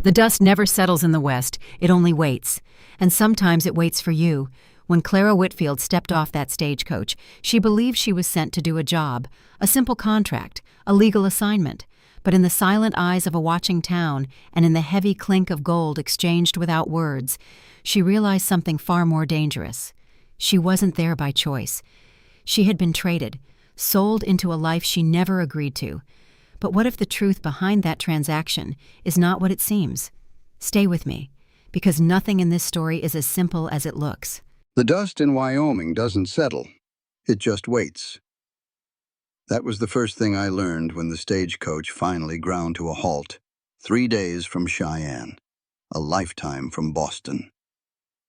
The dust never settles in the West, it only waits. And sometimes it waits for you. When Clara Whitfield stepped off that stagecoach, she believed she was sent to do a job, a simple contract, a legal assignment. But in the silent eyes of a watching town, and in the heavy clink of gold exchanged without words, she realized something far more dangerous. She wasn't there by choice. She had been traded, sold into a life she never agreed to. But what if the truth behind that transaction is not what it seems? Stay with me, because nothing in this story is as simple as it looks. The dust in Wyoming doesn't settle. It just waits. That was the first thing I learned when the stagecoach finally ground to a halt, 3 days from Cheyenne, a lifetime from Boston.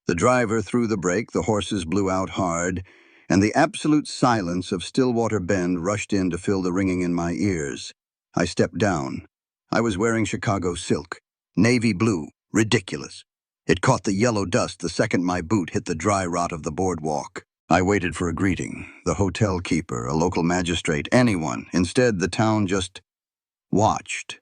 The driver threw the brake, the horses blew out hard, and the absolute silence of Stillwater Bend rushed in to fill the ringing in my ears. I stepped down. I was wearing Chicago silk, navy blue, ridiculous. It caught the yellow dust the second my boot hit the dry rot of the boardwalk. I waited for a greeting, the hotel keeper, a local magistrate, anyone. Instead, the town just watched.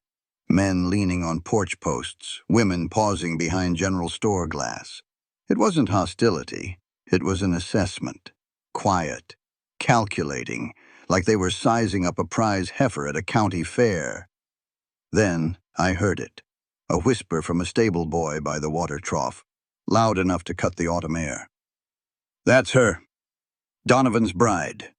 Men leaning on porch posts, women pausing behind general store glass. It wasn't hostility. It was an assessment. Quiet, calculating, like they were sizing up a prize heifer at a county fair. Then I heard it, a whisper from a stable boy by the water trough, loud enough to cut the autumn air. "That's her. Donovan's bride."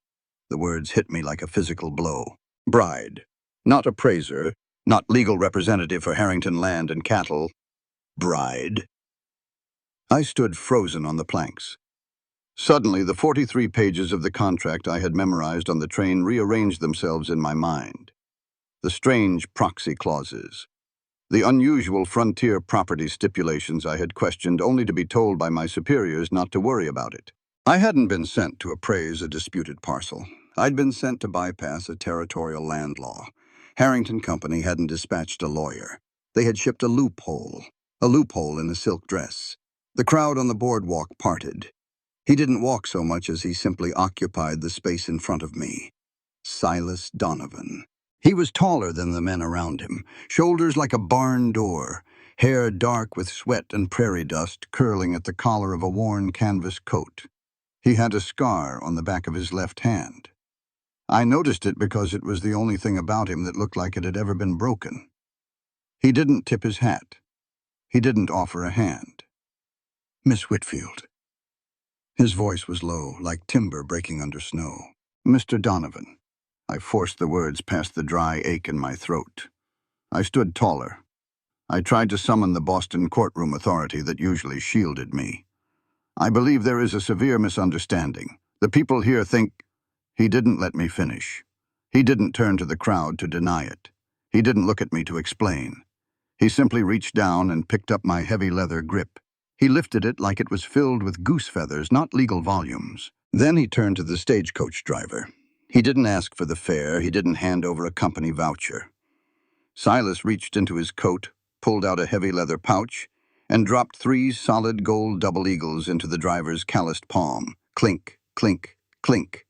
The words hit me like a physical blow. Bride. Not appraiser, not legal representative for Harrington Land and Cattle. Bride. I stood frozen on the planks. Suddenly, the 43 pages of the contract I had memorized on the train rearranged themselves in my mind. The strange proxy clauses. The unusual frontier property stipulations I had questioned only to be told by my superiors not to worry about it. I hadn't been sent to appraise a disputed parcel. I'd been sent to bypass a territorial land law. Harrington Company hadn't dispatched a lawyer. They had shipped a loophole in a silk dress. The crowd on the boardwalk parted. He didn't walk so much as he simply occupied the space in front of me. Silas Donovan. He was taller than the men around him, shoulders like a barn door, hair dark with sweat and prairie dust curling at the collar of a worn canvas coat. He had a scar on the back of his left hand. I noticed it because it was the only thing about him that looked like it had ever been broken. He didn't tip his hat. He didn't offer a hand. "Miss Whitfield." His voice was low, like timber breaking under snow. "Mr. Donovan." I forced the words past the dry ache in my throat. I stood taller. I tried to summon the Boston courtroom authority that usually shielded me. "I believe there is a severe misunderstanding. The people here think—" He didn't let me finish. He didn't turn to the crowd to deny it. He didn't look at me to explain. He simply reached down and picked up my heavy leather grip. He lifted it like it was filled with goose feathers, not legal volumes. Then he turned to the stagecoach driver. He didn't ask for the fare. He didn't hand over a company voucher. Silas reached into his coat, pulled out a heavy leather pouch, and dropped 3 solid gold double eagles into the driver's calloused palm. Clink, clink, clink.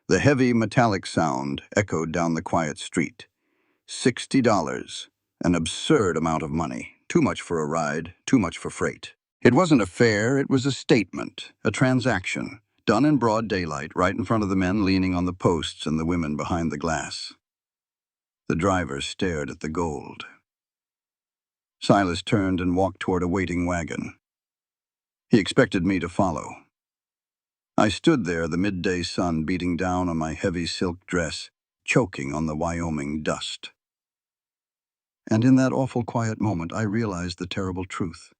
The heavy metallic sound echoed down the quiet street. $60. An absurd amount of money. Too much for a ride, too much for freight. It wasn't a fare, it was a statement, a transaction, done in broad daylight, right in front of the men leaning on the posts and the women behind the glass. The driver stared at the gold. Silas turned and walked toward a waiting wagon. He expected me to follow. I stood there, the midday sun beating down on my heavy silk dress, choking on the Wyoming dust. And in that awful quiet moment, I realized the terrible truth.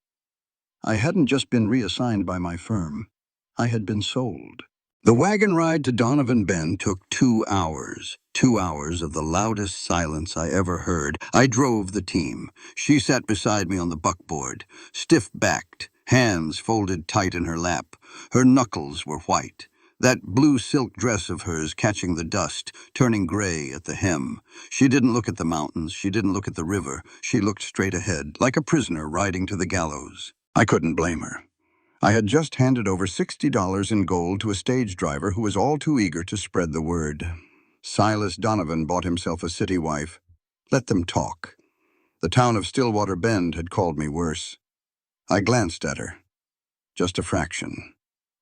I hadn't just been reassigned by my firm. I had been sold. The wagon ride to Donovan Bend took 2 hours. 2 hours of the loudest silence I ever heard. I drove the team. She sat beside me on the buckboard, stiff-backed, hands folded tight in her lap. Her knuckles were white. That blue silk dress of hers catching the dust, turning gray at the hem. She didn't look at the mountains. She didn't look at the river. She looked straight ahead, like a prisoner riding to the gallows. I couldn't blame her. I had just handed over $60 in gold to a stage driver who was all too eager to spread the word. Silas Donovan bought himself a city wife. Let them talk. The town of Stillwater Bend had called me worse. I glanced at her. Just a fraction.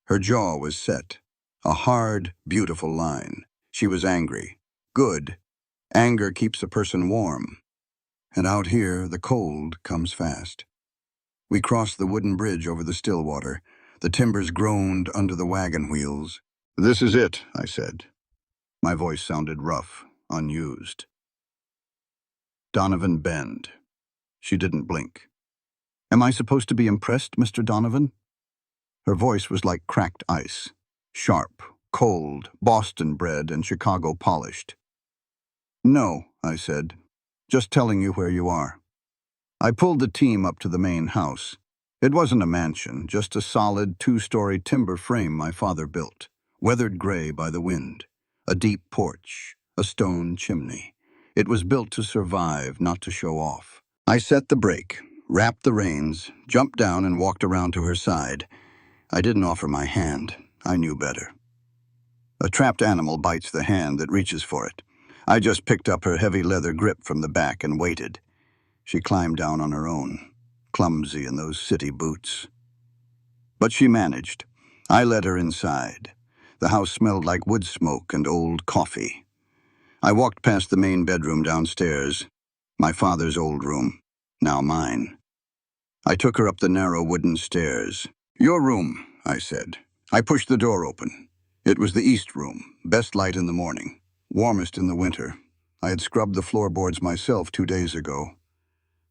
Her jaw was set. A hard, beautiful line. She was angry. Good. Anger keeps a person warm. And out here, the cold comes fast. We crossed the wooden bridge over the Stillwater. The timbers groaned under the wagon wheels. "This is it," I said. My voice sounded rough, unused. Donovan Bend. She didn't blink. "Am I supposed to be impressed, Mr. Donovan?" Her voice was like cracked ice. Sharp, cold, Boston-bred and Chicago-polished. "No," I said. "Just telling you where you are." I pulled the team up to the main house. It wasn't a mansion, just a solid two-story timber frame my father built, weathered gray by the wind. A deep porch, a stone chimney. It was built to survive, not to show off. I set the brake, wrapped the reins, jumped down and walked around to her side. I didn't offer my hand. I knew better. A trapped animal bites the hand that reaches for it. I just picked up her heavy leather grip from the back and waited. She climbed down on her own, clumsy in those city boots. But she managed. I led her inside. The house smelled like wood smoke and old coffee. I walked past the main bedroom downstairs, my father's old room, now mine. I took her up the narrow wooden stairs. "Your room," I said. I pushed the door open. It was the east room, best light in the morning, warmest in the winter. I had scrubbed the floorboards myself 2 days ago.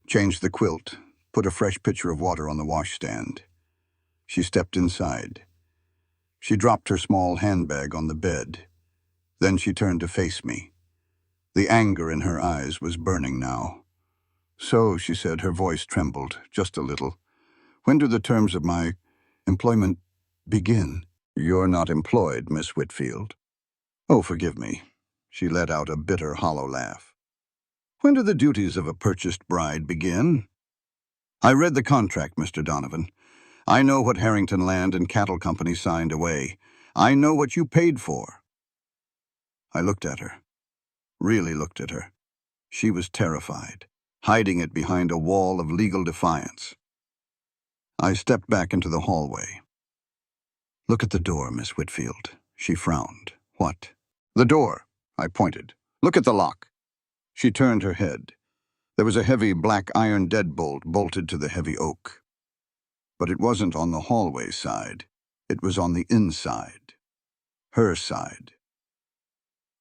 Changed the quilt, put a fresh pitcher of water on the washstand. She stepped inside. She dropped her small handbag on the bed. Then she turned to face me. The anger in her eyes was burning now. "So," she said, her voice trembled, just a little. "When do the terms of my employment begin?" "You're not employed, Miss Whitfield." "Oh, forgive me." She let out a bitter, hollow laugh. "When do the duties of a purchased bride begin?" "I read the contract, Mr. Donovan. I know what Harrington Land and Cattle Company signed away. I know what you paid for." I looked at her. Really looked at her. She was terrified, hiding it behind a wall of legal defiance. I stepped back into the hallway. "Look at the door, Miss Whitfield." She frowned. "What?" "The door," I pointed. "Look at the lock." She turned her head. There was a heavy black iron deadbolt bolted to the heavy oak. But it wasn't on the hallway side. It was on the inside. Her side.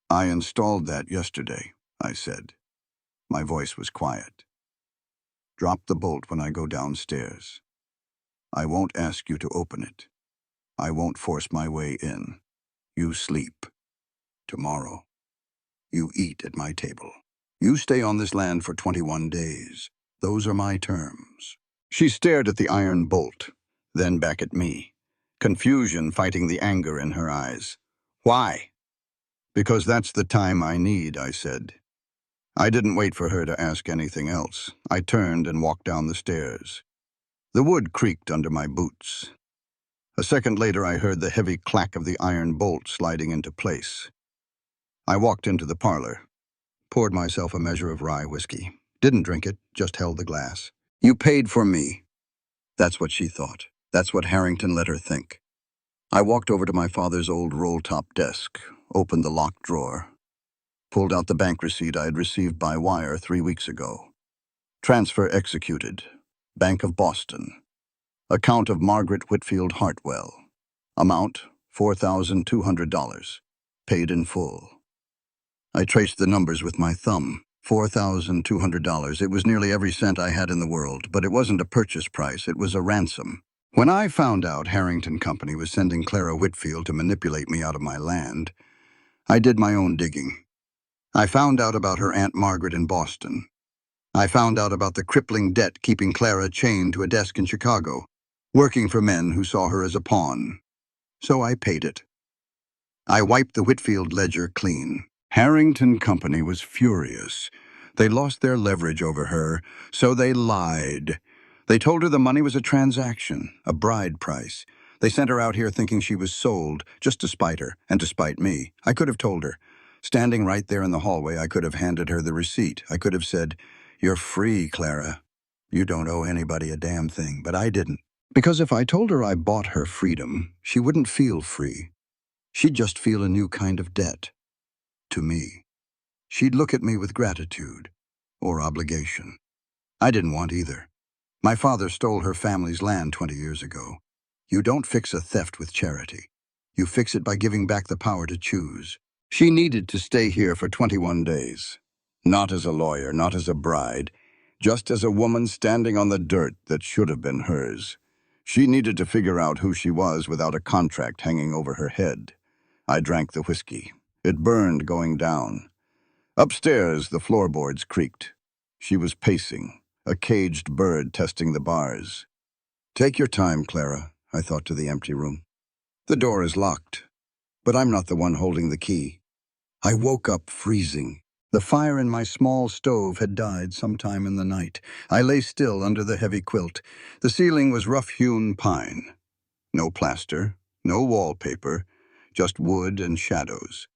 "I installed that yesterday," I said. My voice was quiet. "Drop the bolt when I go downstairs. I won't ask you to open it. I won't force my way in. You sleep. Tomorrow. You eat at my table. You stay on this land for 21 days. Those are my terms." She stared at the iron bolt, then back at me, confusion fighting the anger in her eyes. "Why?" "Because that's the time I need," I said. I didn't wait for her to ask anything else. I turned and walked down the stairs. The wood creaked under my boots. A second later, I heard the heavy clack of the iron bolt sliding into place. I walked into the parlor, poured myself a measure of rye whiskey. Didn't drink it, just held the glass. "You paid for me." That's what she thought. That's what Harrington let her think. I walked over to my father's old roll-top desk, opened the locked drawer, pulled out the bank receipt I had received by wire 3 weeks ago. Transfer executed. Bank of Boston. Account of Margaret Whitfield Hartwell. Amount, $4,200. Paid in full. I traced the numbers with my thumb. $4,200. It was nearly every cent I had in the world, but it wasn't a purchase price, it was a ransom. When I found out Harrington Company was sending Clara Whitfield to manipulate me out of my land, I did my own digging. I found out about her Aunt Margaret in Boston. I found out about the crippling debt keeping Clara chained to a desk in Chicago, working for men who saw her as a pawn. So I paid it. I wiped the Whitfield ledger clean. Harrington Company was furious. They lost their leverage over her, so they lied. They told her the money was a transaction, a bride price. They sent her out here thinking she was sold, just to spite her, and to spite me. I could have told her. Standing right there in the hallway, I could have handed her the receipt. I could have said, "You're free, Clara. You don't owe anybody a damn thing, but I didn't." Because if I told her I bought her freedom, she wouldn't feel free. She'd just feel a new kind of debt. To me. She'd look at me with gratitude. Or obligation. I didn't want either. My father stole her family's land 20 years ago. You don't fix a theft with charity. You fix it by giving back the power to choose. She needed to stay here for 21 days. Not as a lawyer, not as a bride, just as a woman standing on the dirt that should have been hers. She needed to figure out who she was without a contract hanging over her head. I drank the whiskey. It burned going down. Upstairs, the floorboards creaked. She was pacing, a caged bird testing the bars. "Take your time, Clara," I thought to the empty room. "The door is locked, but I'm not the one holding the key." I woke up freezing. The fire in my small stove had died sometime in the night. I lay still under the heavy quilt. The ceiling was rough-hewn pine. No plaster, no wallpaper, just wood and shadows.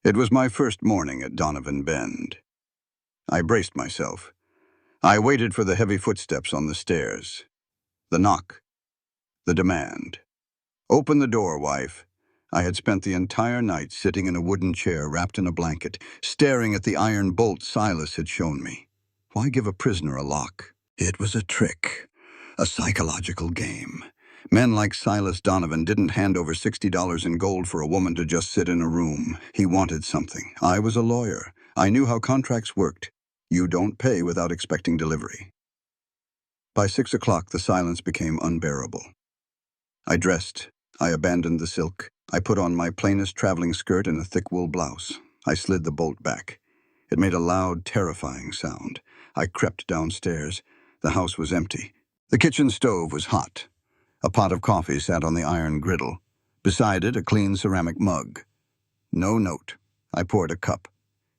It was my first morning at Donovan Bend. I braced myself. I waited for the heavy footsteps on the stairs. The knock. The demand. "Open the door, wife." I had spent the entire night sitting in a wooden chair wrapped in a blanket, staring at the iron bolt Silas had shown me. Why give a prisoner a lock? It was a trick, a psychological game. Men like Silas Donovan didn't hand over $60 in gold for a woman to just sit in a room. He wanted something. I was a lawyer. I knew how contracts worked. You don't pay without expecting delivery. By 6 o'clock, the silence became unbearable. I dressed. I abandoned the silk. I put on my plainest traveling skirt and a thick wool blouse. I slid the bolt back. It made a loud, terrifying sound. I crept downstairs. The house was empty. The kitchen stove was hot. A pot of coffee sat on the iron griddle. Beside it, a clean ceramic mug. No note. I poured a cup.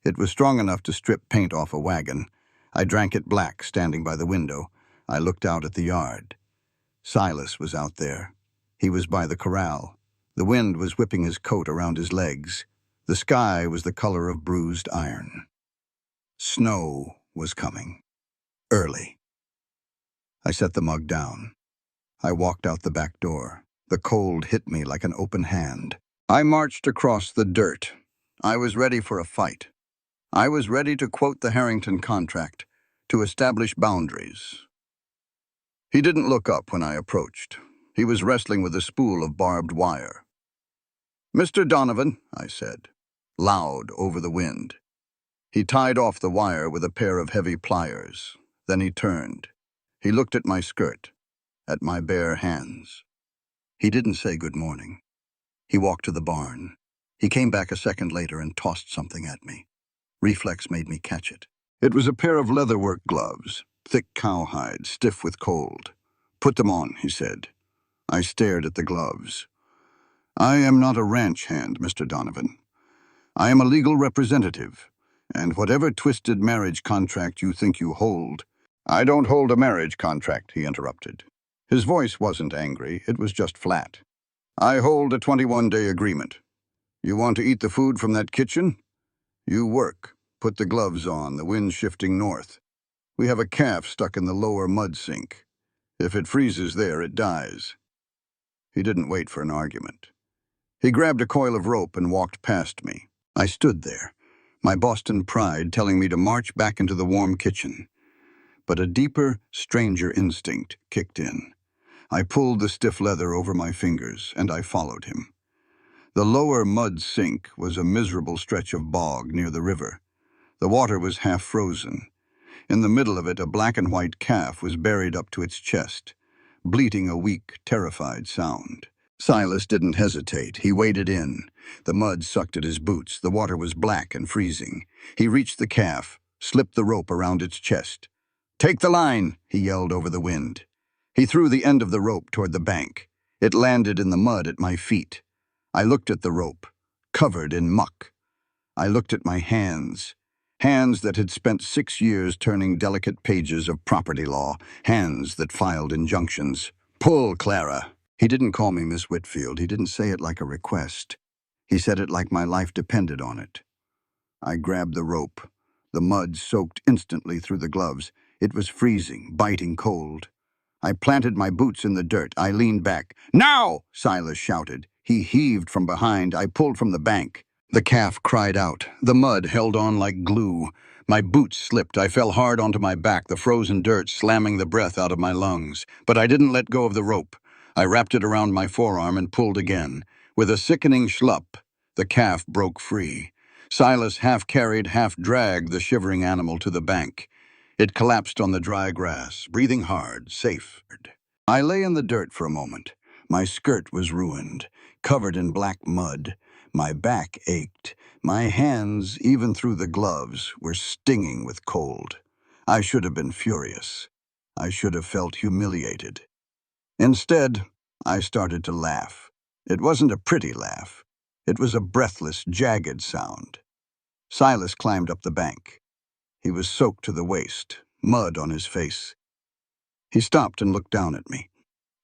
It was strong enough to strip paint off a wagon. I drank it black, standing by the window. I looked out at the yard. Silas was out there. He was by the corral. The wind was whipping his coat around his legs. The sky was the color of bruised iron. Snow was coming. Early. I set the mug down. I walked out the back door. The cold hit me like an open hand. I marched across the dirt. I was ready for a fight. I was ready to quote the Harrington contract, to establish boundaries. He didn't look up when I approached. He was wrestling with a spool of barbed wire. "Mr. Donovan," I said, loud over the wind. He tied off the wire with a pair of heavy pliers. Then he turned. He looked at my skirt, at my bare hands. He didn't say good morning. He walked to the barn. He came back a second later and tossed something at me. Reflex made me catch it. It was a pair of leatherwork gloves, thick cowhide, stiff with cold. "Put them on," he said. I stared at the gloves. "I am not a ranch hand, Mr. Donovan. I am a legal representative, and whatever twisted marriage contract you think you hold—" "I don't hold a marriage contract," he interrupted. His voice wasn't angry, it was just flat. "I hold a 21-day agreement. You want to eat the food from that kitchen? You work. Put the gloves on, the wind's shifting north. We have a calf stuck in the lower mud sink. If it freezes there, it dies." He didn't wait for an argument. He grabbed a coil of rope and walked past me. I stood there, my Boston pride telling me to march back into the warm kitchen. But a deeper, stranger instinct kicked in. I pulled the stiff leather over my fingers, and I followed him. The lower mud sink was a miserable stretch of bog near the river. The water was half frozen. In the middle of it, a black and white calf was buried up to its chest, bleating a weak, terrified sound. Silas didn't hesitate. He waded in. The mud sucked at his boots. The water was black and freezing. He reached the calf, slipped the rope around its chest. "Take the line," he yelled over the wind. He threw the end of the rope toward the bank. It landed in the mud at my feet. I looked at the rope, covered in muck. I looked at my hands. Hands that had spent 6 years turning delicate pages of property law. Hands that filed injunctions. "Pull, Clara." He didn't call me Miss Whitfield. He didn't say it like a request. He said it like my life depended on it. I grabbed the rope, The mud soaked instantly through the gloves. It was freezing, biting cold. I planted my boots in the dirt. I leaned back. "Now!" Silas shouted. He heaved from behind. I pulled from the bank. The calf cried out. The mud held on like glue. My boots slipped. I fell hard onto my back, the frozen dirt slamming the breath out of my lungs. But I didn't let go of the rope. I wrapped it around my forearm and pulled again. With a sickening schlup, the calf broke free. Silas half carried, half dragged the shivering animal to the bank. It collapsed on the dry grass, breathing hard, safe. I lay in the dirt for a moment. My skirt was ruined, covered in black mud. My back ached. My hands, even through the gloves, were stinging with cold. I should have been furious. I should have felt humiliated. Instead, I started to laugh. It wasn't a pretty laugh. It was a breathless, jagged sound. Silas climbed up the bank. He was soaked to the waist, mud on his face. He stopped and looked down at me.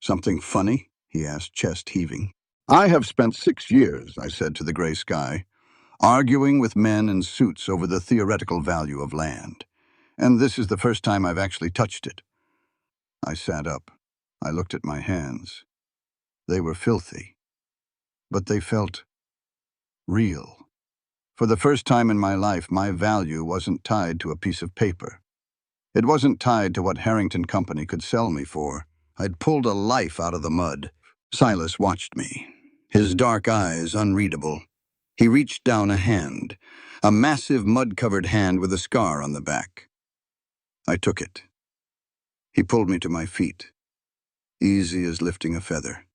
"Something funny?" he asked, chest heaving. "I have spent 6 years," I said to the gray sky, "arguing with men in suits over the theoretical value of land. And this is the first time I've actually touched it." I sat up. I looked at my hands. They were filthy, but they felt real. For the first time in my life, my value wasn't tied to a piece of paper. It wasn't tied to what Harrington Company could sell me for. I'd pulled a life out of the mud. Silas watched me, his dark eyes unreadable. He reached down a hand, a massive mud-covered hand with a scar on the back. I took it. He pulled me to my feet, easy as lifting a feather.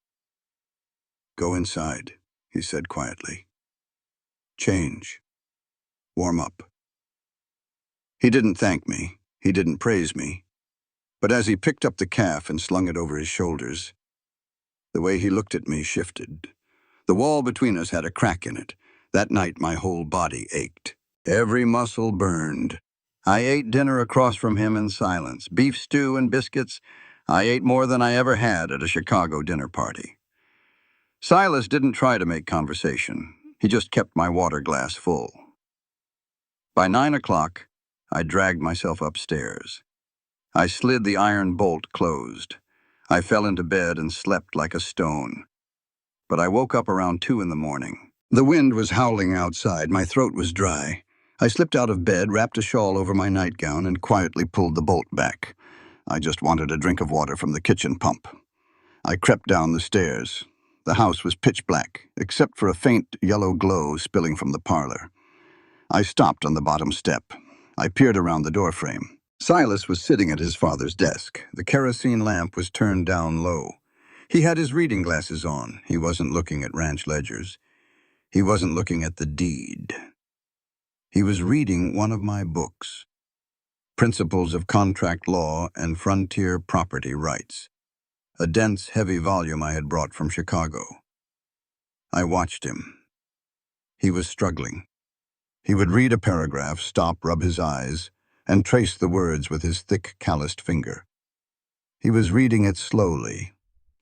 "Go inside," he said quietly. "Change. Warm up." He didn't thank me. He didn't praise me. But as he picked up the calf and slung it over his shoulders, the way he looked at me shifted. The wall between us had a crack in it. That night, my whole body ached. Every muscle burned. I ate dinner across from him in silence. Beef stew and biscuits. I ate more than I ever had at a Chicago dinner party. Silas didn't try to make conversation. He just kept my water glass full. By 9 o'clock, I dragged myself upstairs. I slid the iron bolt closed. I fell into bed and slept like a stone. But I woke up around 2 in the morning. The wind was howling outside. My throat was dry. I slipped out of bed, wrapped a shawl over my nightgown, and quietly pulled the bolt back. I just wanted a drink of water from the kitchen pump. I crept down the stairs. The house was pitch black, except for a faint yellow glow spilling from the parlor. I stopped on the bottom step. I peered around the doorframe. Silas was sitting at his father's desk. The kerosene lamp was turned down low. He had his reading glasses on. He wasn't looking at ranch ledgers. He wasn't looking at the deed. He was reading one of my books, Principles of Contract Law and Frontier Property Rights, a dense, heavy volume I had brought from Chicago. I watched him. He was struggling. He would read a paragraph, stop, rub his eyes, and trace the words with his thick, calloused finger. He was reading it slowly,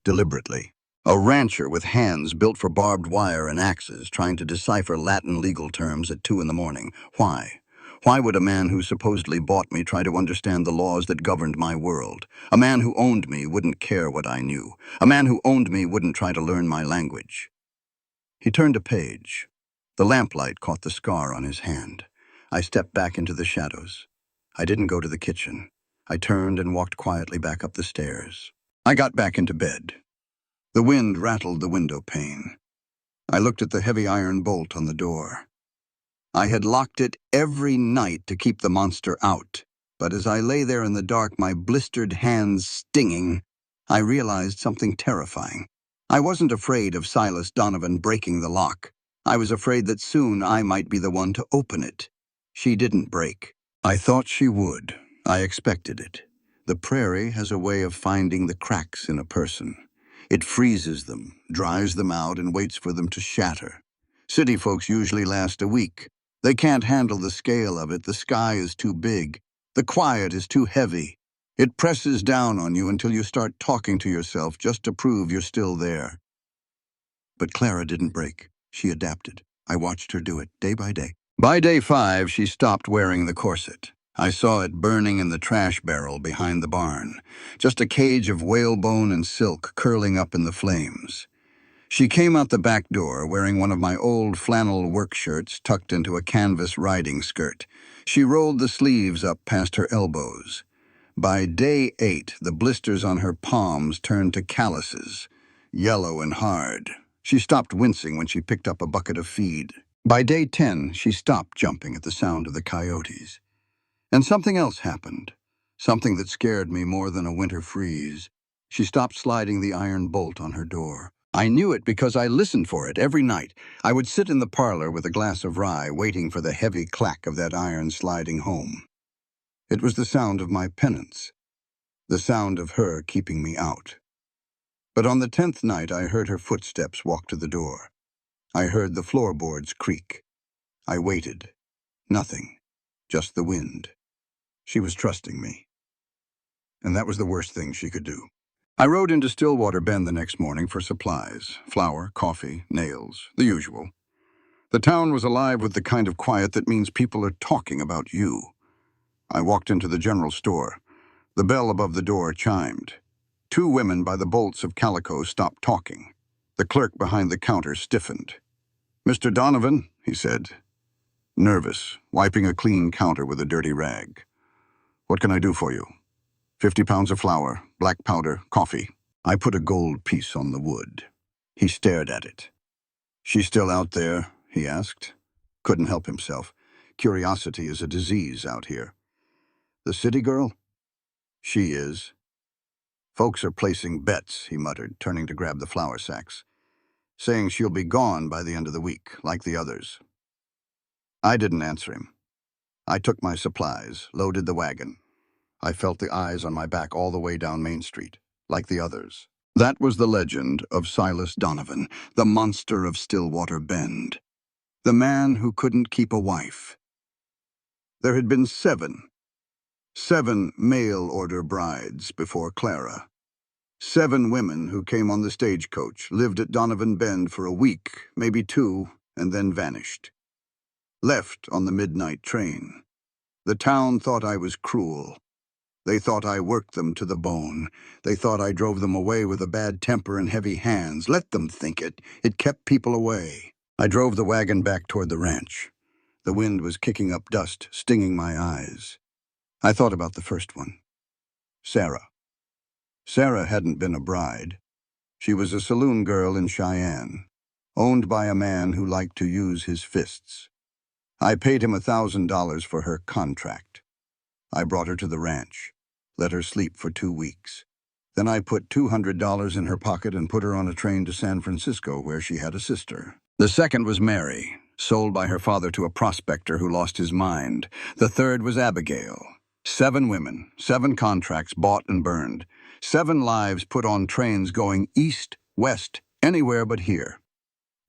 deliberately. A rancher with hands built for barbed wire and axes trying to decipher Latin legal terms at 2 in the morning. Why? Why would a man who supposedly bought me try to understand the laws that governed my world? A man who owned me wouldn't care what I knew. A man who owned me wouldn't try to learn my language. He turned a page. The lamplight caught the scar on his hand. I stepped back into the shadows. I didn't go to the kitchen. I turned and walked quietly back up the stairs. I got back into bed. The wind rattled the window pane. I looked at the heavy iron bolt on the door. I had locked it every night to keep the monster out, but as I lay there in the dark, my blistered hands stinging, I realized something terrifying. I wasn't afraid of Silas Donovan breaking the lock. I was afraid that soon I might be the one to open it. She didn't break. I thought she would. I expected it. The prairie has a way of finding the cracks in a person. It freezes them, dries them out, and waits for them to shatter. City folks usually last a week. They can't handle the scale of it. The sky is too big. The quiet is too heavy. It presses down on you until you start talking to yourself just to prove you're still there. But Clara didn't break. She adapted. I watched her do it day by day. By day 5, she stopped wearing the corset. I saw it burning in the trash barrel behind the barn, just a cage of whalebone and silk curling up in the flames. She came out the back door wearing one of my old flannel work shirts tucked into a canvas riding skirt. She rolled the sleeves up past her elbows. By day 8, the blisters on her palms turned to calluses, yellow and hard. She stopped wincing when she picked up a bucket of feed. By day 10, she stopped jumping at the sound of the coyotes. And something else happened, something that scared me more than a winter freeze. She stopped sliding the iron bolt on her door. I knew it because I listened for it every night. I would sit in the parlor with a glass of rye, waiting for the heavy clack of that iron sliding home. It was the sound of my penance, the sound of her keeping me out. But on the 10th night, I heard her footsteps walk to the door. I heard the floorboards creak. I waited. Nothing. Just the wind. She was trusting me. And that was the worst thing she could do. I rode into Stillwater Bend the next morning for supplies, flour, coffee, nails, the usual. The town was alive with the kind of quiet that means people are talking about you. I walked into the general store. The bell above the door chimed. 2 women by the bolts of calico stopped talking. The clerk behind the counter stiffened. "Mr. Donovan," he said, nervous, wiping a clean counter with a dirty rag. "What can I do for you?" 50 pounds of flour, black powder, coffee. I put a gold piece on the wood. He stared at it. "She's still out there?" he asked. Couldn't help himself. Curiosity is a disease out here. "The city girl?" "She is." "Folks are placing bets," he muttered, turning to grab the flour sacks, "saying she'll be gone by the end of the week, like the others." I didn't answer him. I took my supplies, loaded the wagon. I felt the eyes on my back all the way down Main Street, like the others. That was the legend of Silas Donovan, the monster of Stillwater Bend. The man who couldn't keep a wife. There had been 7 mail-order brides before Clara. 7 women who came on the stagecoach, lived at Donovan Bend for a week, maybe 2, and then vanished. Left on the midnight train. The town thought I was cruel. They thought I worked them to the bone. They thought I drove them away with a bad temper and heavy hands. Let them think it. It kept people away. I drove the wagon back toward the ranch. The wind was kicking up dust, stinging my eyes. I thought about the first one. Sarah. Sarah hadn't been a bride. She was a saloon girl in Cheyenne, owned by a man who liked to use his fists. I paid him $1,000 for her contract. I brought her to the ranch, let her sleep for 2 weeks. Then I put $200 in her pocket and put her on a train to San Francisco, where she had a sister. The second was Mary, sold by her father to a prospector who lost his mind. The third was Abigail. 7 women, 7 contracts bought and burned. 7 lives put on trains going east, west, anywhere but here.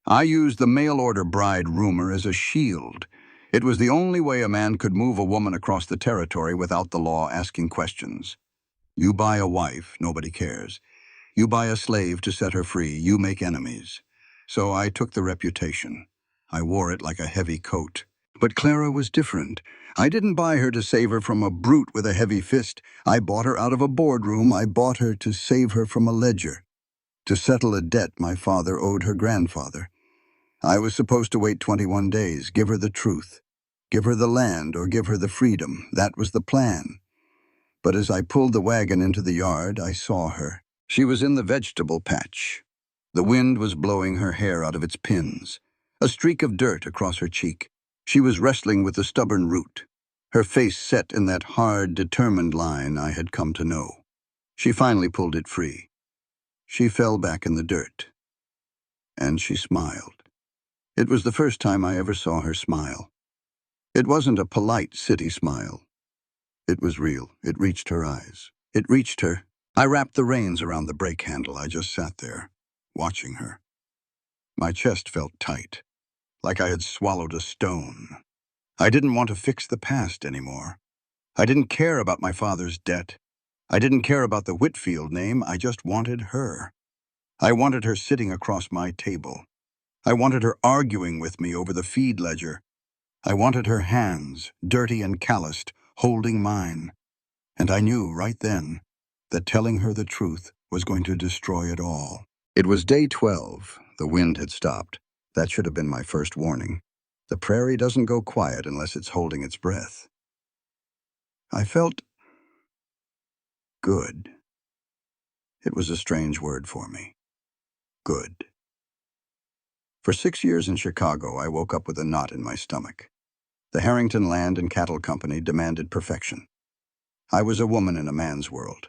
I used the mail-order bride rumor as a shield. It was the only way a man could move a woman across the territory without the law asking questions. You buy a wife, nobody cares. You buy a slave to set her free, you make enemies. So I took the reputation. I wore it like a heavy coat. But Clara was different. I didn't buy her to save her from a brute with a heavy fist. I bought her out of a boardroom. I bought her to save her from a ledger, to settle a debt my father owed her grandfather. I was supposed to wait 21 days, give her the truth. Give her the land or give her the freedom. That was the plan. But as I pulled the wagon into the yard, I saw her. She was in the vegetable patch. The wind was blowing her hair out of its pins. A streak of dirt across her cheek. She was wrestling with the stubborn root. Her face set in that hard, determined line I had come to know. She finally pulled it free. She fell back in the dirt. And she smiled. It was the first time I ever saw her smile. It wasn't a polite city smile. It was real. It reached her eyes. It reached her. I wrapped the reins around the brake handle. I just sat there, watching her. My chest felt tight, like I had swallowed a stone. I didn't want to fix the past anymore. I didn't care about my father's debt. I didn't care about the Whitfield name. I just wanted her. I wanted her sitting across my table. I wanted her arguing with me over the feed ledger. I wanted her hands, dirty and calloused, holding mine. And I knew right then that telling her the truth was going to destroy it all. It was day 12. The wind had stopped. That should have been my first warning. The prairie doesn't go quiet unless it's holding its breath. I felt good. It was a strange word for me. Good. For 6 years in Chicago, I woke up with a knot in my stomach. The Harrington Land and Cattle Company demanded perfection. I was a woman in a man's world.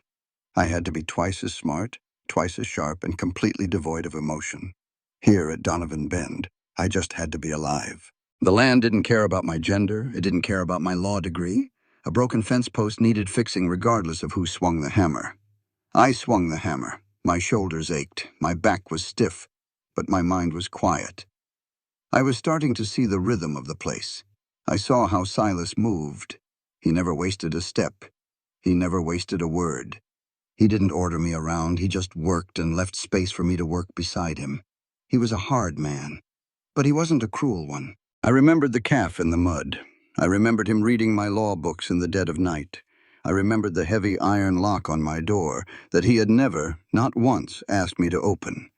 I had to be twice as smart, twice as sharp, and completely devoid of emotion. Here at Donovan Bend, I just had to be alive. The land didn't care about my gender. It didn't care about my law degree. A broken fence post needed fixing regardless of who swung the hammer. I swung the hammer. My shoulders ached. My back was stiff, but my mind was quiet. I was starting to see the rhythm of the place. I saw how Silas moved. He never wasted a step. He never wasted a word. He didn't order me around. He just worked and left space for me to work beside him. He was a hard man, but he wasn't a cruel one. I remembered the calf in the mud. I remembered him reading my law books in the dead of night. I remembered the heavy iron lock on my door that he had never, not once, asked me to open.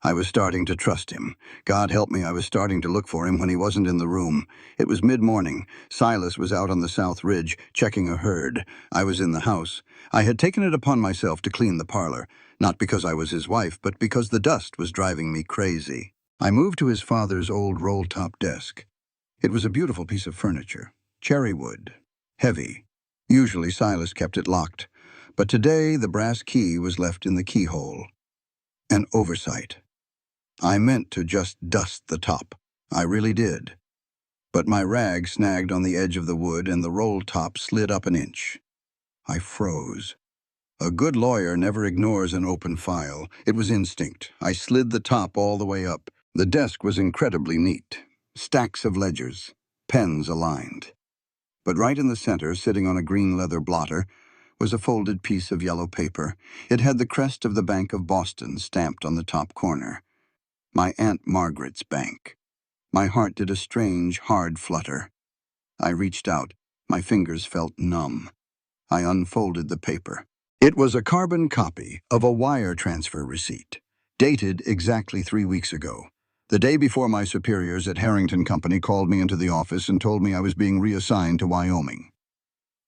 I was starting to trust him. God help me, I was starting to look for him when he wasn't in the room. It was mid-morning. Silas was out on the South Ridge, checking a herd. I was in the house. I had taken it upon myself to clean the parlor, not because I was his wife, but because the dust was driving me crazy. I moved to his father's old roll-top desk. It was a beautiful piece of furniture, cherry wood, heavy. Usually Silas kept it locked, but today the brass key was left in the keyhole. An oversight. I meant to just dust the top. I really did. But my rag snagged on the edge of the wood and the roll top slid up an inch. I froze. A good lawyer never ignores an open file. It was instinct. I slid the top all the way up. The desk was incredibly neat. Stacks of ledgers, pens aligned. But right in the center, sitting on a green leather blotter, was a folded piece of yellow paper. It had the crest of the Bank of Boston stamped on the top corner. My Aunt Margaret's bank. My heart did a strange, hard flutter. I reached out. My fingers felt numb. I unfolded the paper. It was a carbon copy of a wire transfer receipt, dated exactly 3 weeks ago. The day before my superiors at Harrington Company called me into the office and told me I was being reassigned to Wyoming.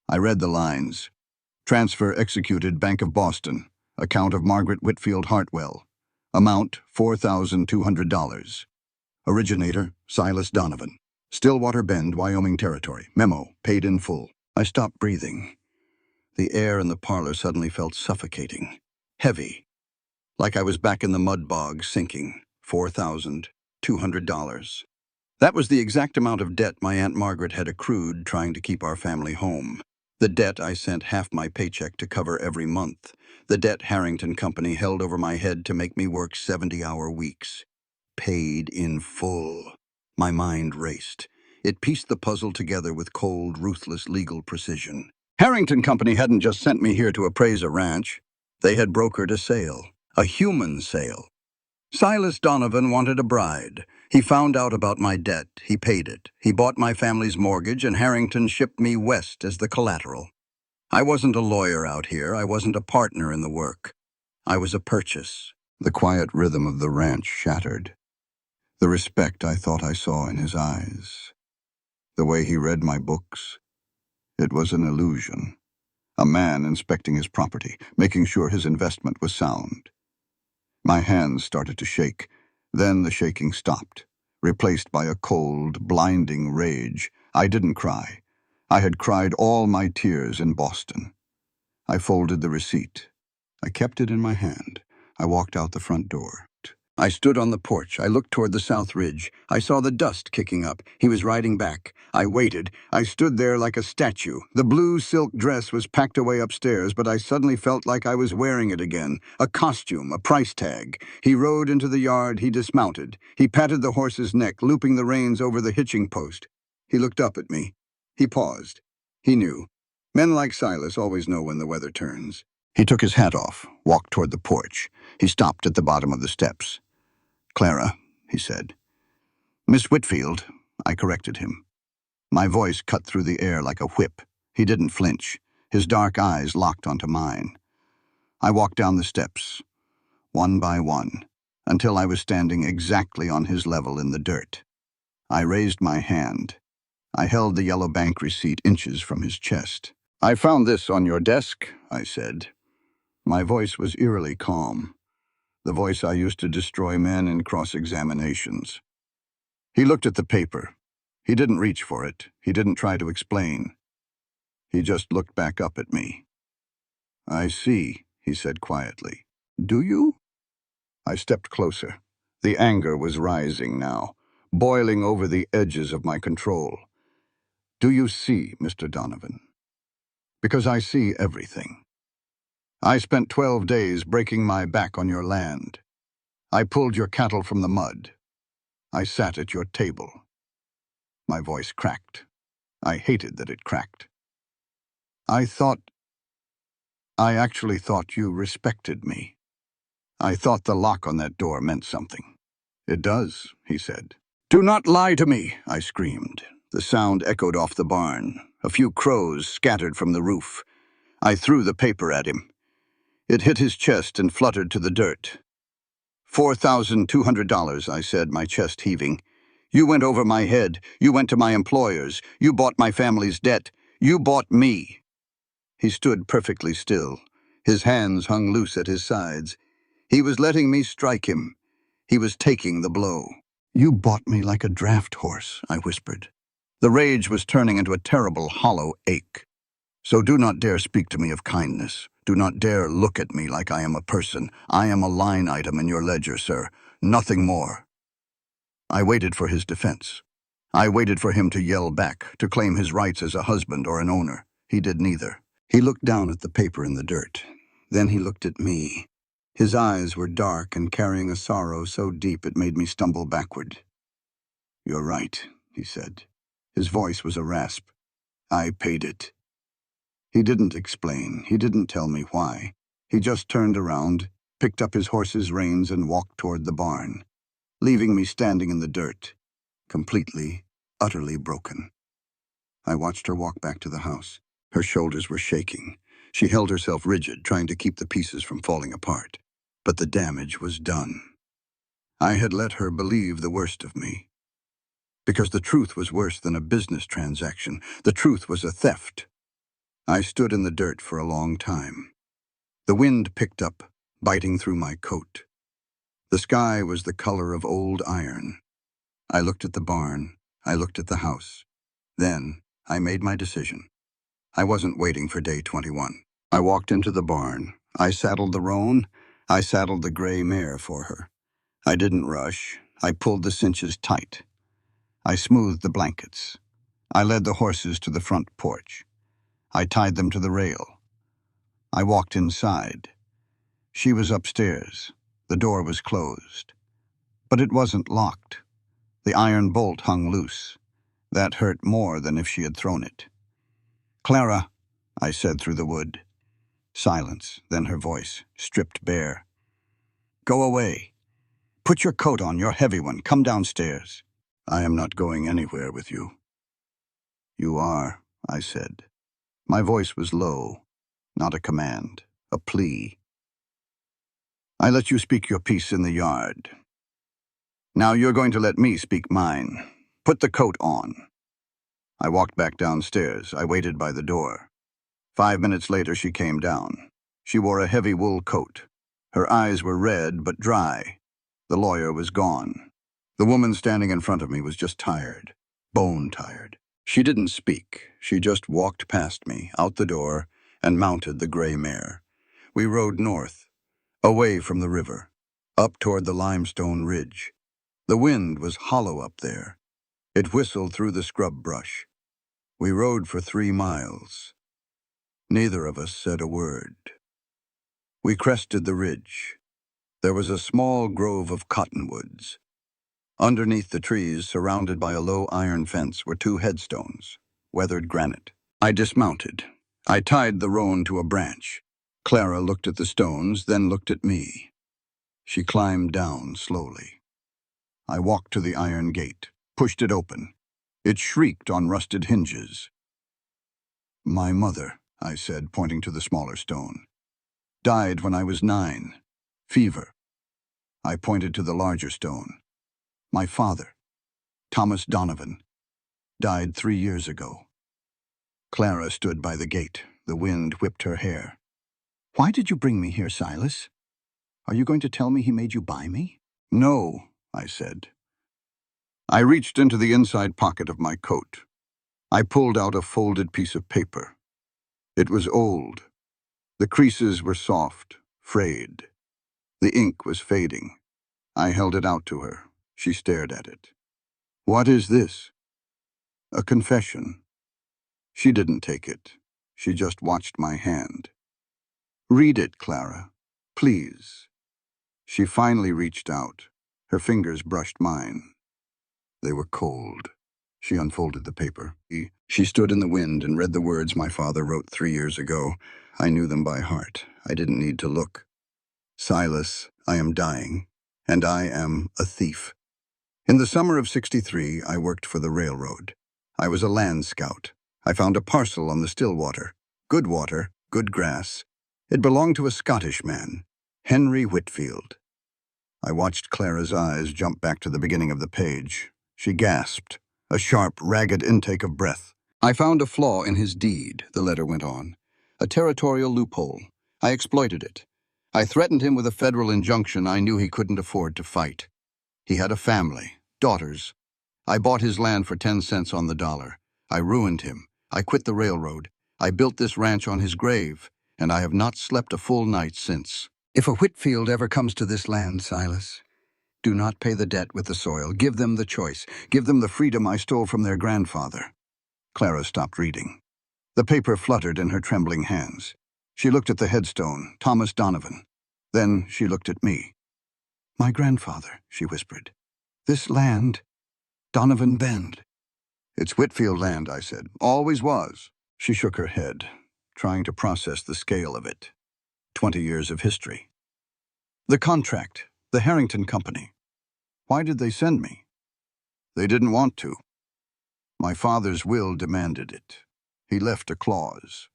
I read the lines. Transfer executed, Bank of Boston. Account of Margaret Whitfield Hartwell. Amount, $4,200. Originator, Silas Donovan. Stillwater Bend, Wyoming Territory. Memo, paid in full. I stopped breathing. The air in the parlor suddenly felt suffocating. Heavy. Like I was back in the mud bog, sinking. $4,200. That was the exact amount of debt my Aunt Margaret had accrued trying to keep our family home. The debt I sent half my paycheck to cover every month. The debt Harrington Company held over my head to make me work 70-hour weeks. Paid in full. My mind raced. It pieced the puzzle together with cold, ruthless legal precision. Harrington Company hadn't just sent me here to appraise a ranch. They had brokered a sale. A human sale. Silas Donovan wanted a bride. He found out about my debt. He paid it. He bought my family's mortgage, and Harrington shipped me west as the collateral. I wasn't a lawyer out here. I wasn't a partner in the work. I was a purchase. The quiet rhythm of the ranch shattered. The respect I thought I saw in his eyes. The way he read my books. It was an illusion. A man inspecting his property, making sure his investment was sound. My hands started to shake. Then the shaking stopped, replaced by a cold, blinding rage. I didn't cry. I had cried all my tears in Boston. I folded the receipt. I kept it in my hand. I walked out the front door. I stood on the porch. I looked toward the South Ridge. I saw the dust kicking up. He was riding back. I waited. I stood there like a statue. The blue silk dress was packed away upstairs, but I suddenly felt like I was wearing it again. A costume, a price tag. He rode into the yard. He dismounted. He patted the horse's neck, looping the reins over the hitching post. He looked up at me. He paused. He knew. Men like Silas always know when the weather turns. He took his hat off, walked toward the porch. He stopped at the bottom of the steps. "Clara," he said. "Miss Whitfield," I corrected him. My voice cut through the air like a whip. He didn't flinch. His dark eyes locked onto mine. I walked down the steps, one by one, until I was standing exactly on his level in the dirt. I raised my hand. I held the yellow bank receipt inches from his chest. "I found this on your desk," I said. My voice was eerily calm, the voice I used to destroy men in cross-examinations. He looked at the paper. He didn't reach for it. He didn't try to explain. He just looked back up at me. "I see," he said quietly. "Do you?" I stepped closer. The anger was rising now, boiling over the edges of my control. "Do you see, Mr. Donovan? Because I see everything. I spent 12 days breaking my back on your land. I pulled your cattle from the mud. I sat at your table." My voice cracked. I hated that it cracked. I actually thought you respected me. I thought the lock on that door meant something." "It does," he said. "Do not lie to me," I screamed. The sound echoed off the barn. A few crows scattered from the roof. I threw the paper at him. It hit his chest and fluttered to the dirt. $4,200, I said, my chest heaving. "You went over my head. You went to my employers. You bought my family's debt. You bought me." He stood perfectly still. His hands hung loose at his sides. He was letting me strike him. He was taking the blow. "You bought me like a draft horse," I whispered. The rage was turning into a terrible, hollow ache. "So do not dare speak to me of kindness. Do not dare look at me like I am a person. I am a line item in your ledger, sir. Nothing more." I waited for his defense. I waited for him to yell back, to claim his rights as a husband or an owner. He did neither. He looked down at the paper in the dirt. Then he looked at me. His eyes were dark and carrying a sorrow so deep it made me stumble backward. "You're right," he said. His voice was a rasp. "I paid it." He didn't explain. He didn't tell me why. He just turned around, picked up his horse's reins and walked toward the barn, leaving me standing in the dirt, completely, utterly broken. I watched her walk back to the house. Her shoulders were shaking. She held herself rigid, trying to keep the pieces from falling apart. But the damage was done. I had let her believe the worst of me. Because the truth was worse than a business transaction. The truth was a theft. I stood in the dirt for a long time. The wind picked up, biting through my coat. The sky was the color of old iron. I looked at the barn. I looked at the house. Then I made my decision. I wasn't waiting for day 21. I walked into the barn. I saddled the roan. I saddled the gray mare for her. I didn't rush. I pulled the cinches tight. I smoothed the blankets. I led the horses to the front porch. I tied them to the rail. I walked inside. She was upstairs. The door was closed. But it wasn't locked. The iron bolt hung loose. That hurt more than if she had thrown it. "Clara," I said through the wood. Silence, then her voice, stripped bare. "Go away. Put your coat on, your heavy one. Come downstairs." "I am not going anywhere with you." "You are," I said. My voice was low, not a command, a plea. "I let you speak your piece in the yard. Now you're going to let me speak mine. Put the coat on." I walked back downstairs. I waited by the door. 5 minutes later, she came down. She wore a heavy wool coat. Her eyes were red but dry. The lawyer was gone. The woman standing in front of me was just tired, bone tired. She didn't speak. She just walked past me, out the door, and mounted the gray mare. We rode north, away from the river, up toward the limestone ridge. The wind was hollow up there. It whistled through the scrub brush. We rode for 3 miles. Neither of us said a word. We crested the ridge. There was a small grove of cottonwoods. Underneath the trees, surrounded by a low iron fence, were 2 headstones, weathered granite. I dismounted. I tied the roan to a branch. Clara looked at the stones, then looked at me. She climbed down slowly. I walked to the iron gate, pushed it open. It shrieked on rusted hinges. "My mother," I said, pointing to the smaller stone, "died when I was 9. Fever." I pointed to the larger stone. "My father, Thomas Donovan, died 3 years ago." Clara stood by the gate. The wind whipped her hair. "Why did you bring me here, Silas? Are you going to tell me he made you buy me?" "No," I said. I reached into the inside pocket of my coat. I pulled out a folded piece of paper. It was old. The creases were soft, frayed. The ink was fading. I held it out to her. She stared at it. "What is this?" "A confession." She didn't take it. She just watched my hand. "Read it, Clara. Please." She finally reached out. Her fingers brushed mine. They were cold. She unfolded the paper. She stood in the wind and read the words my father wrote 3 years ago. I knew them by heart. I didn't need to look. "Silas, I am dying, and I am a thief." In the summer of '63, I worked for the railroad. I was a land scout. I found a parcel on the Stillwater. Good water, good grass. It belonged to a Scottish man, Henry Whitfield. I watched Clara's eyes jump back to the beginning of the page. She gasped, a sharp, ragged intake of breath. "I found a flaw in his deed," the letter went on. "A territorial loophole. I exploited it. I threatened him with a federal injunction I knew he couldn't afford to fight. He had a family, daughters. I bought his land for 10 cents on the dollar. I ruined him. I quit the railroad. I built this ranch on his grave, and I have not slept a full night since. If a Whitfield ever comes to this land, Silas, do not pay the debt with the soil. Give them the choice. Give them the freedom I stole from their grandfather." Clara stopped reading. The paper fluttered in her trembling hands. She looked at the headstone, Thomas Donovan. Then she looked at me. "My grandfather," she whispered. "This land, Donovan Bend." "It's Whitfield land," I said. "Always was." She shook her head, trying to process the scale of it. 20 years of history. "The contract, the Harrington Company. Why did they send me?" "They didn't want to. My father's will demanded it. He left a clause.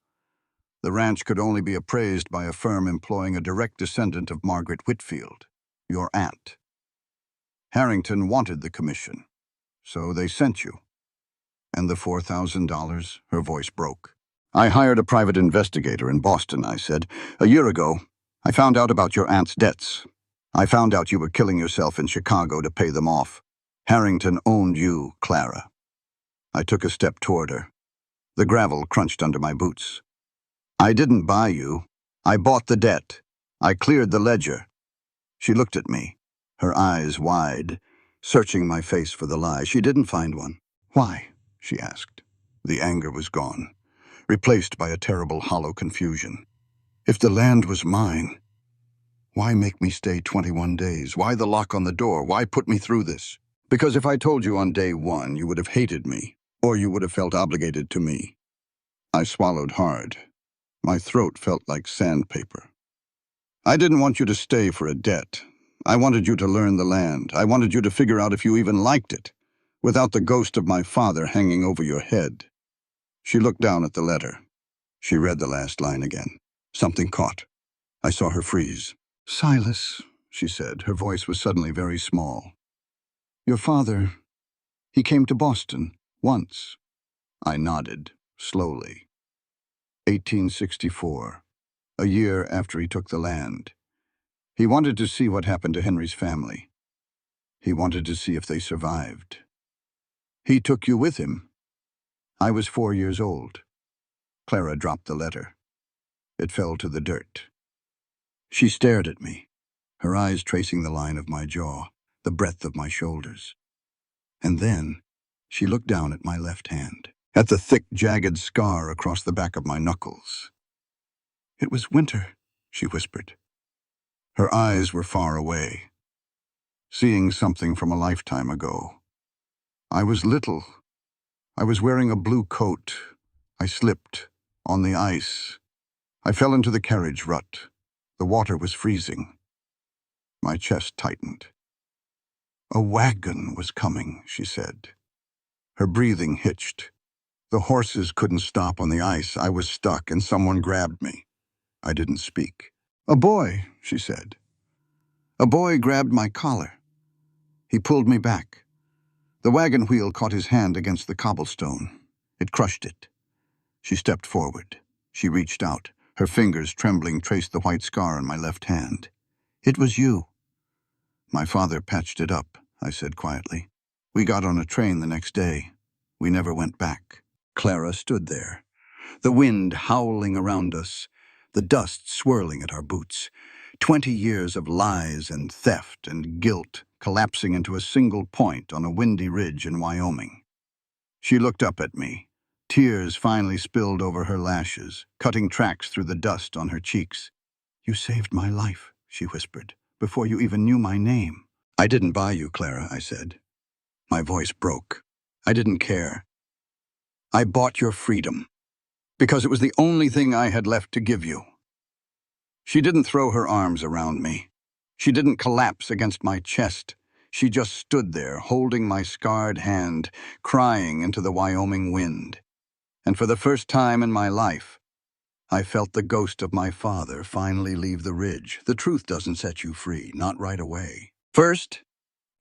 The ranch could only be appraised by a firm employing a direct descendant of Margaret Whitfield, your aunt. Harrington wanted the commission, so they sent you." "And the $4,000? Her voice broke. "I hired a private investigator in Boston," I said. "A year ago, I found out about your aunt's debts. I found out you were killing yourself in Chicago to pay them off. Harrington owned you, Clara." I took a step toward her. The gravel crunched under my boots. "I didn't buy you. I bought the debt. I cleared the ledger." She looked at me, her eyes wide, searching my face for the lie. She didn't find one. "Why?" she asked. The anger was gone, replaced by a terrible hollow confusion. "If the land was mine, why make me stay 21 days? Why the lock on the door? Why put me through this? Because if I told you on day 1, you would have hated me, or you would have felt obligated to me." I swallowed hard. My throat felt like sandpaper. "I didn't want you to stay for a debt. I wanted you to learn the land. I wanted you to figure out if you even liked it, without the ghost of my father hanging over your head." She looked down at the letter. She read the last line again. Something caught. I saw her freeze. "Silas," she said. Her voice was suddenly very small. "Your father, he came to Boston once." I nodded, slowly. 1864, a year after he took the land. He wanted to see what happened to Henry's family. He wanted to see if they survived. "He took you with him." "I was 4 years old." Clara dropped the letter. It fell to the dirt. She stared at me, her eyes tracing the line of my jaw, the breadth of my shoulders. And then she looked down at my left hand, at the thick, jagged scar across the back of my knuckles. "It was winter," she whispered. Her eyes were far away, seeing something from a lifetime ago. "I was little. I was wearing a blue coat. I slipped on the ice. I fell into the carriage rut. The water was freezing." My chest tightened. "A wagon was coming," she said. Her breathing hitched. The horses couldn't stop on the ice. I was stuck, and someone grabbed me. I didn't speak. "A boy," she said. A boy grabbed my collar. He pulled me back. The wagon wheel caught his hand against the cobblestone. It crushed it. She stepped forward. She reached out. Her fingers, trembling, traced the white scar on my left hand. "It was you." "My father patched it up," I said quietly. "We got on a train the next day. We never went back." Clara stood there, the wind howling around us, the dust swirling at our boots. 20 years of lies and theft and guilt collapsing into a single point on a windy ridge in Wyoming. She looked up at me. Tears finally spilled over her lashes, cutting tracks through the dust on her cheeks. "You saved my life," she whispered, "before you even knew my name." "I didn't buy you, Clara," I said. My voice broke. "I didn't care. I bought your freedom, because it was the only thing I had left to give you." She didn't throw her arms around me. She didn't collapse against my chest. She just stood there, holding my scarred hand, crying into the Wyoming wind. And for the first time in my life, I felt the ghost of my father finally leave the ridge. The truth doesn't set you free, not right away. First,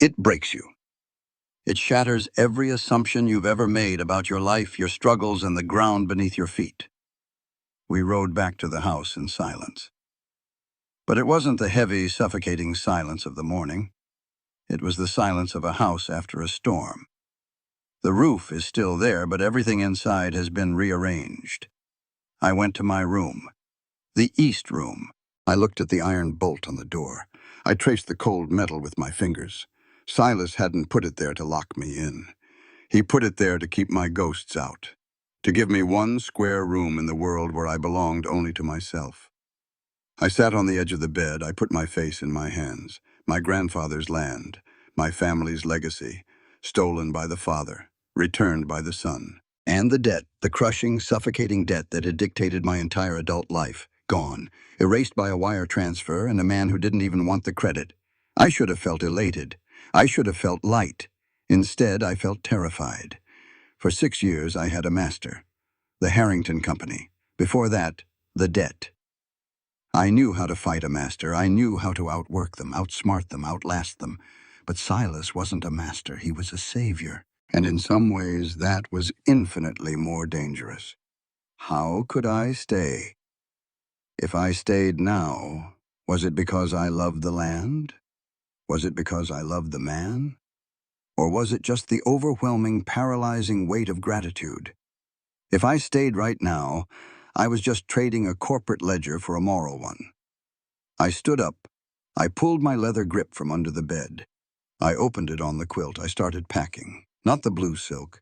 it breaks you. It shatters every assumption you've ever made about your life, your struggles, and the ground beneath your feet. We rode back to the house in silence. But it wasn't the heavy, suffocating silence of the morning. It was the silence of a house after a storm. The roof is still there, but everything inside has been rearranged. I went to my room, the east room. I looked at the iron bolt on the door. I traced the cold metal with my fingers. Silas hadn't put it there to lock me in. He put it there to keep my ghosts out, to give me one square room in the world where I belonged only to myself. I sat on the edge of the bed. I put my face in my hands. My grandfather's land, my family's legacy, stolen by the father, returned by the son. And the debt, the crushing, suffocating debt that had dictated my entire adult life, gone, erased by a wire transfer and a man who didn't even want the credit. I should have felt elated. I should have felt light. Instead, I felt terrified. For 6 years, I had a master, the Harrington Company. Before that, the debt. I knew how to fight a master. I knew how to outwork them, outsmart them, outlast them. But Silas wasn't a master. He was a savior. And in some ways, that was infinitely more dangerous. How could I stay? If I stayed now, was it because I loved the land? Was it because I loved the man? Or was it just the overwhelming, paralyzing weight of gratitude? If I stayed right now, I was just trading a corporate ledger for a moral one. I stood up. I pulled my leather grip from under the bed. I opened it on the quilt. I started packing. Not the blue silk.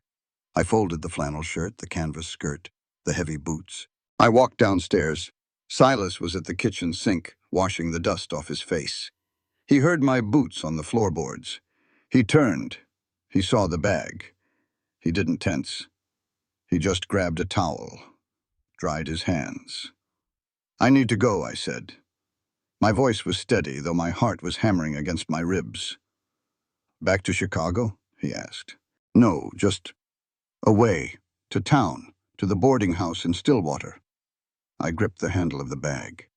I folded the flannel shirt, the canvas skirt, the heavy boots. I walked downstairs. Silas was at the kitchen sink, washing the dust off his face. He heard my boots on the floorboards. He turned. He saw the bag. He didn't tense. He just grabbed a towel, dried his hands. "I need to go," I said. My voice was steady, though my heart was hammering against my ribs. "Back to Chicago?" he asked. "No, just away, to town, to the boarding house in Stillwater." I gripped the handle of the bag.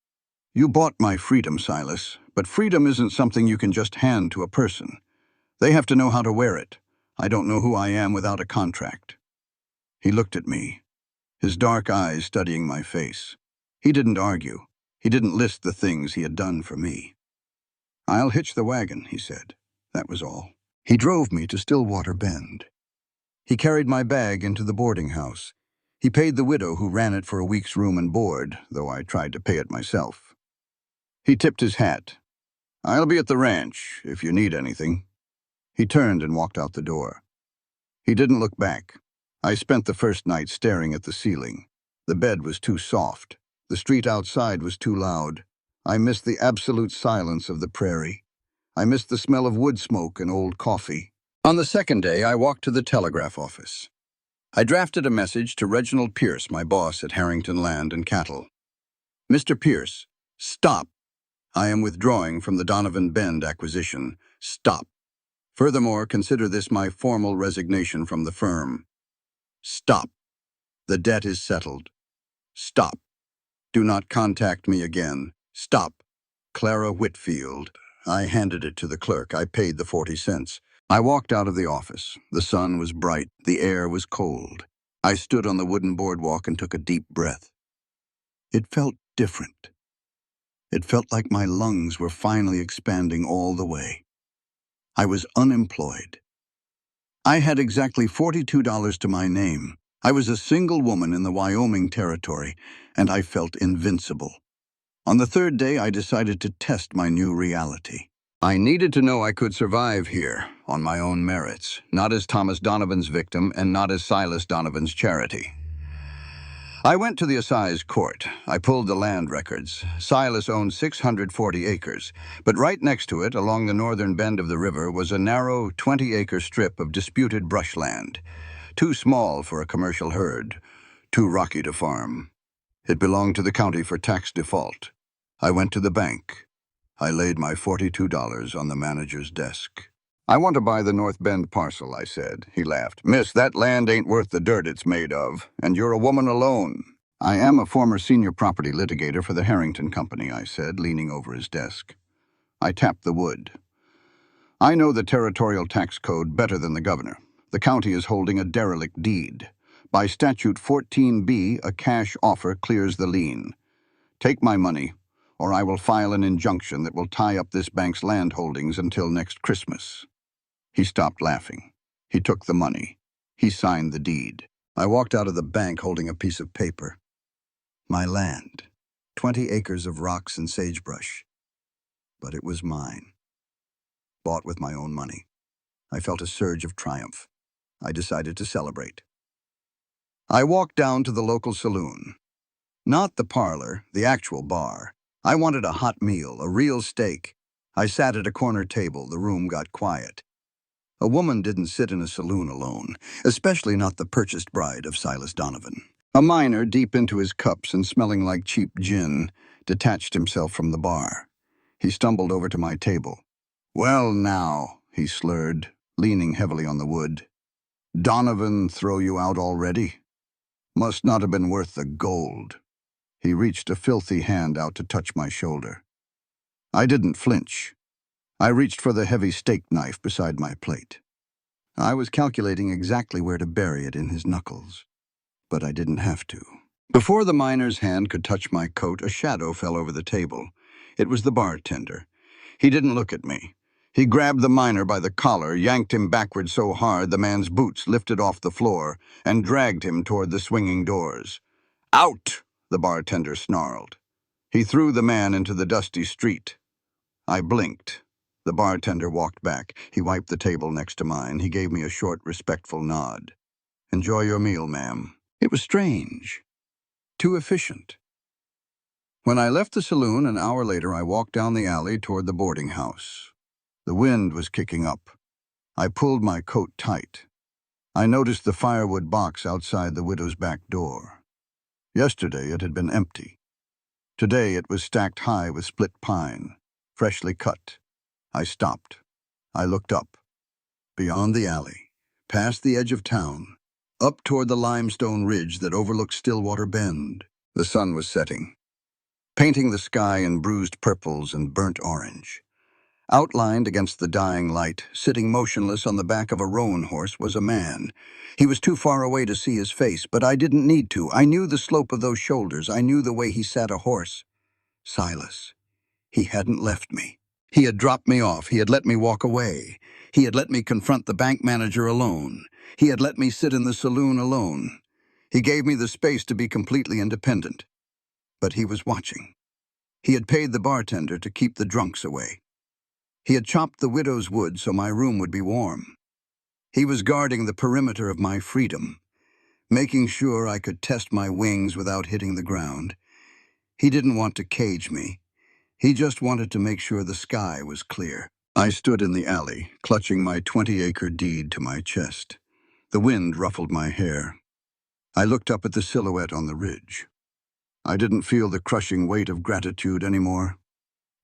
"You bought my freedom, Silas, but freedom isn't something you can just hand to a person. They have to know how to wear it. I don't know who I am without a contract." He looked at me, his dark eyes studying my face. He didn't argue. He didn't list the things he had done for me. "I'll hitch the wagon," he said. That was all. He drove me to Stillwater Bend. He carried my bag into the boarding house. He paid the widow who ran it for a week's room and board, though I tried to pay it myself. He tipped his hat. "I'll be at the ranch if you need anything." He turned and walked out the door. He didn't look back. I spent the first night staring at the ceiling. The bed was too soft. The street outside was too loud. I missed the absolute silence of the prairie. I missed the smell of wood smoke and old coffee. On the second day, I walked to the telegraph office. I drafted a message to Reginald Pierce, my boss at Harrington Land and Cattle. "Mr. Pierce, stop. I am withdrawing from the Donovan Bend acquisition. Stop." Furthermore, consider this my formal resignation from the firm. Stop. The debt is settled. Stop. Do not contact me again. Stop. Clara Whitfield. I handed it to the clerk. I paid the 40 cents. I walked out of the office. The sun was bright. The air was cold. I stood on the wooden boardwalk and took a deep breath. It felt different. It felt like my lungs were finally expanding all the way. I was unemployed. I had exactly $42 to my name. I was a single woman in the Wyoming Territory, and I felt invincible. On the third day, I decided to test my new reality. I needed to know I could survive here, on my own merits, not as Thomas Donovan's victim and not as Silas Donovan's charity. I went to the assize court. I pulled the land records. Silas owned 640 acres, but right next to it, along the northern bend of the river, was a narrow 20-acre strip of disputed brushland. Too small for a commercial herd, too rocky to farm. It belonged to the county for tax default. I went to the bank. I laid my $42 on the manager's desk. "I want to buy the North Bend parcel," I said. He laughed. "Miss, that land ain't worth the dirt it's made of, and you're a woman alone." "I am a former senior property litigator for the Harrington Company," I said, leaning over his desk. I tapped the wood. "I know the territorial tax code better than the governor. The county is holding a derelict deed. By statute 14B, a cash offer clears the lien. Take my money, or I will file an injunction that will tie up this bank's land holdings until next Christmas." He stopped laughing. He took the money. He signed the deed. I walked out of the bank holding a piece of paper. My land. 20 acres of rocks and sagebrush. But it was mine. Bought with my own money. I felt a surge of triumph. I decided to celebrate. I walked down to the local saloon. Not the parlor, the actual bar. I wanted a hot meal, a real steak. I sat at a corner table. The room got quiet. A woman didn't sit in a saloon alone, especially not the purchased bride of Silas Donovan. A miner, deep into his cups and smelling like cheap gin, detached himself from the bar. He stumbled over to my table. "Well now," he slurred, leaning heavily on the wood. "Donovan throw you out already? Must not have been worth the gold." He reached a filthy hand out to touch my shoulder. I didn't flinch. I reached for the heavy steak knife beside my plate. I was calculating exactly where to bury it in his knuckles, but I didn't have to. Before the miner's hand could touch my coat, a shadow fell over the table. It was the bartender. He didn't look at me. He grabbed the miner by the collar, yanked him backward so hard the man's boots lifted off the floor, and dragged him toward the swinging doors. "Out!" the bartender snarled. He threw the man into the dusty street. I blinked. The bartender walked back. He wiped the table next to mine. He gave me a short, respectful nod. "Enjoy your meal, ma'am." It was strange. Too efficient. When I left the saloon an hour later, I walked down the alley toward the boarding house. The wind was kicking up. I pulled my coat tight. I noticed the firewood box outside the widow's back door. Yesterday it had been empty. Today it was stacked high with split pine, freshly cut. I stopped. I looked up. Beyond the alley, past the edge of town, up toward the limestone ridge that overlooked Stillwater Bend. The sun was setting, painting the sky in bruised purples and burnt orange. Outlined against the dying light, sitting motionless on the back of a roan horse, was a man. He was too far away to see his face, but I didn't need to. I knew the slope of those shoulders. I knew the way he sat a horse. Silas. He hadn't left me. He had dropped me off. He had let me walk away. He had let me confront the bank manager alone. He had let me sit in the saloon alone. He gave me the space to be completely independent. But he was watching. He had paid the bartender to keep the drunks away. He had chopped the widow's wood so my room would be warm. He was guarding the perimeter of my freedom, making sure I could test my wings without hitting the ground. He didn't want to cage me. He just wanted to make sure the sky was clear. I stood in the alley, clutching my 20-acre deed to my chest. The wind ruffled my hair. I looked up at the silhouette on the ridge. I didn't feel the crushing weight of gratitude anymore.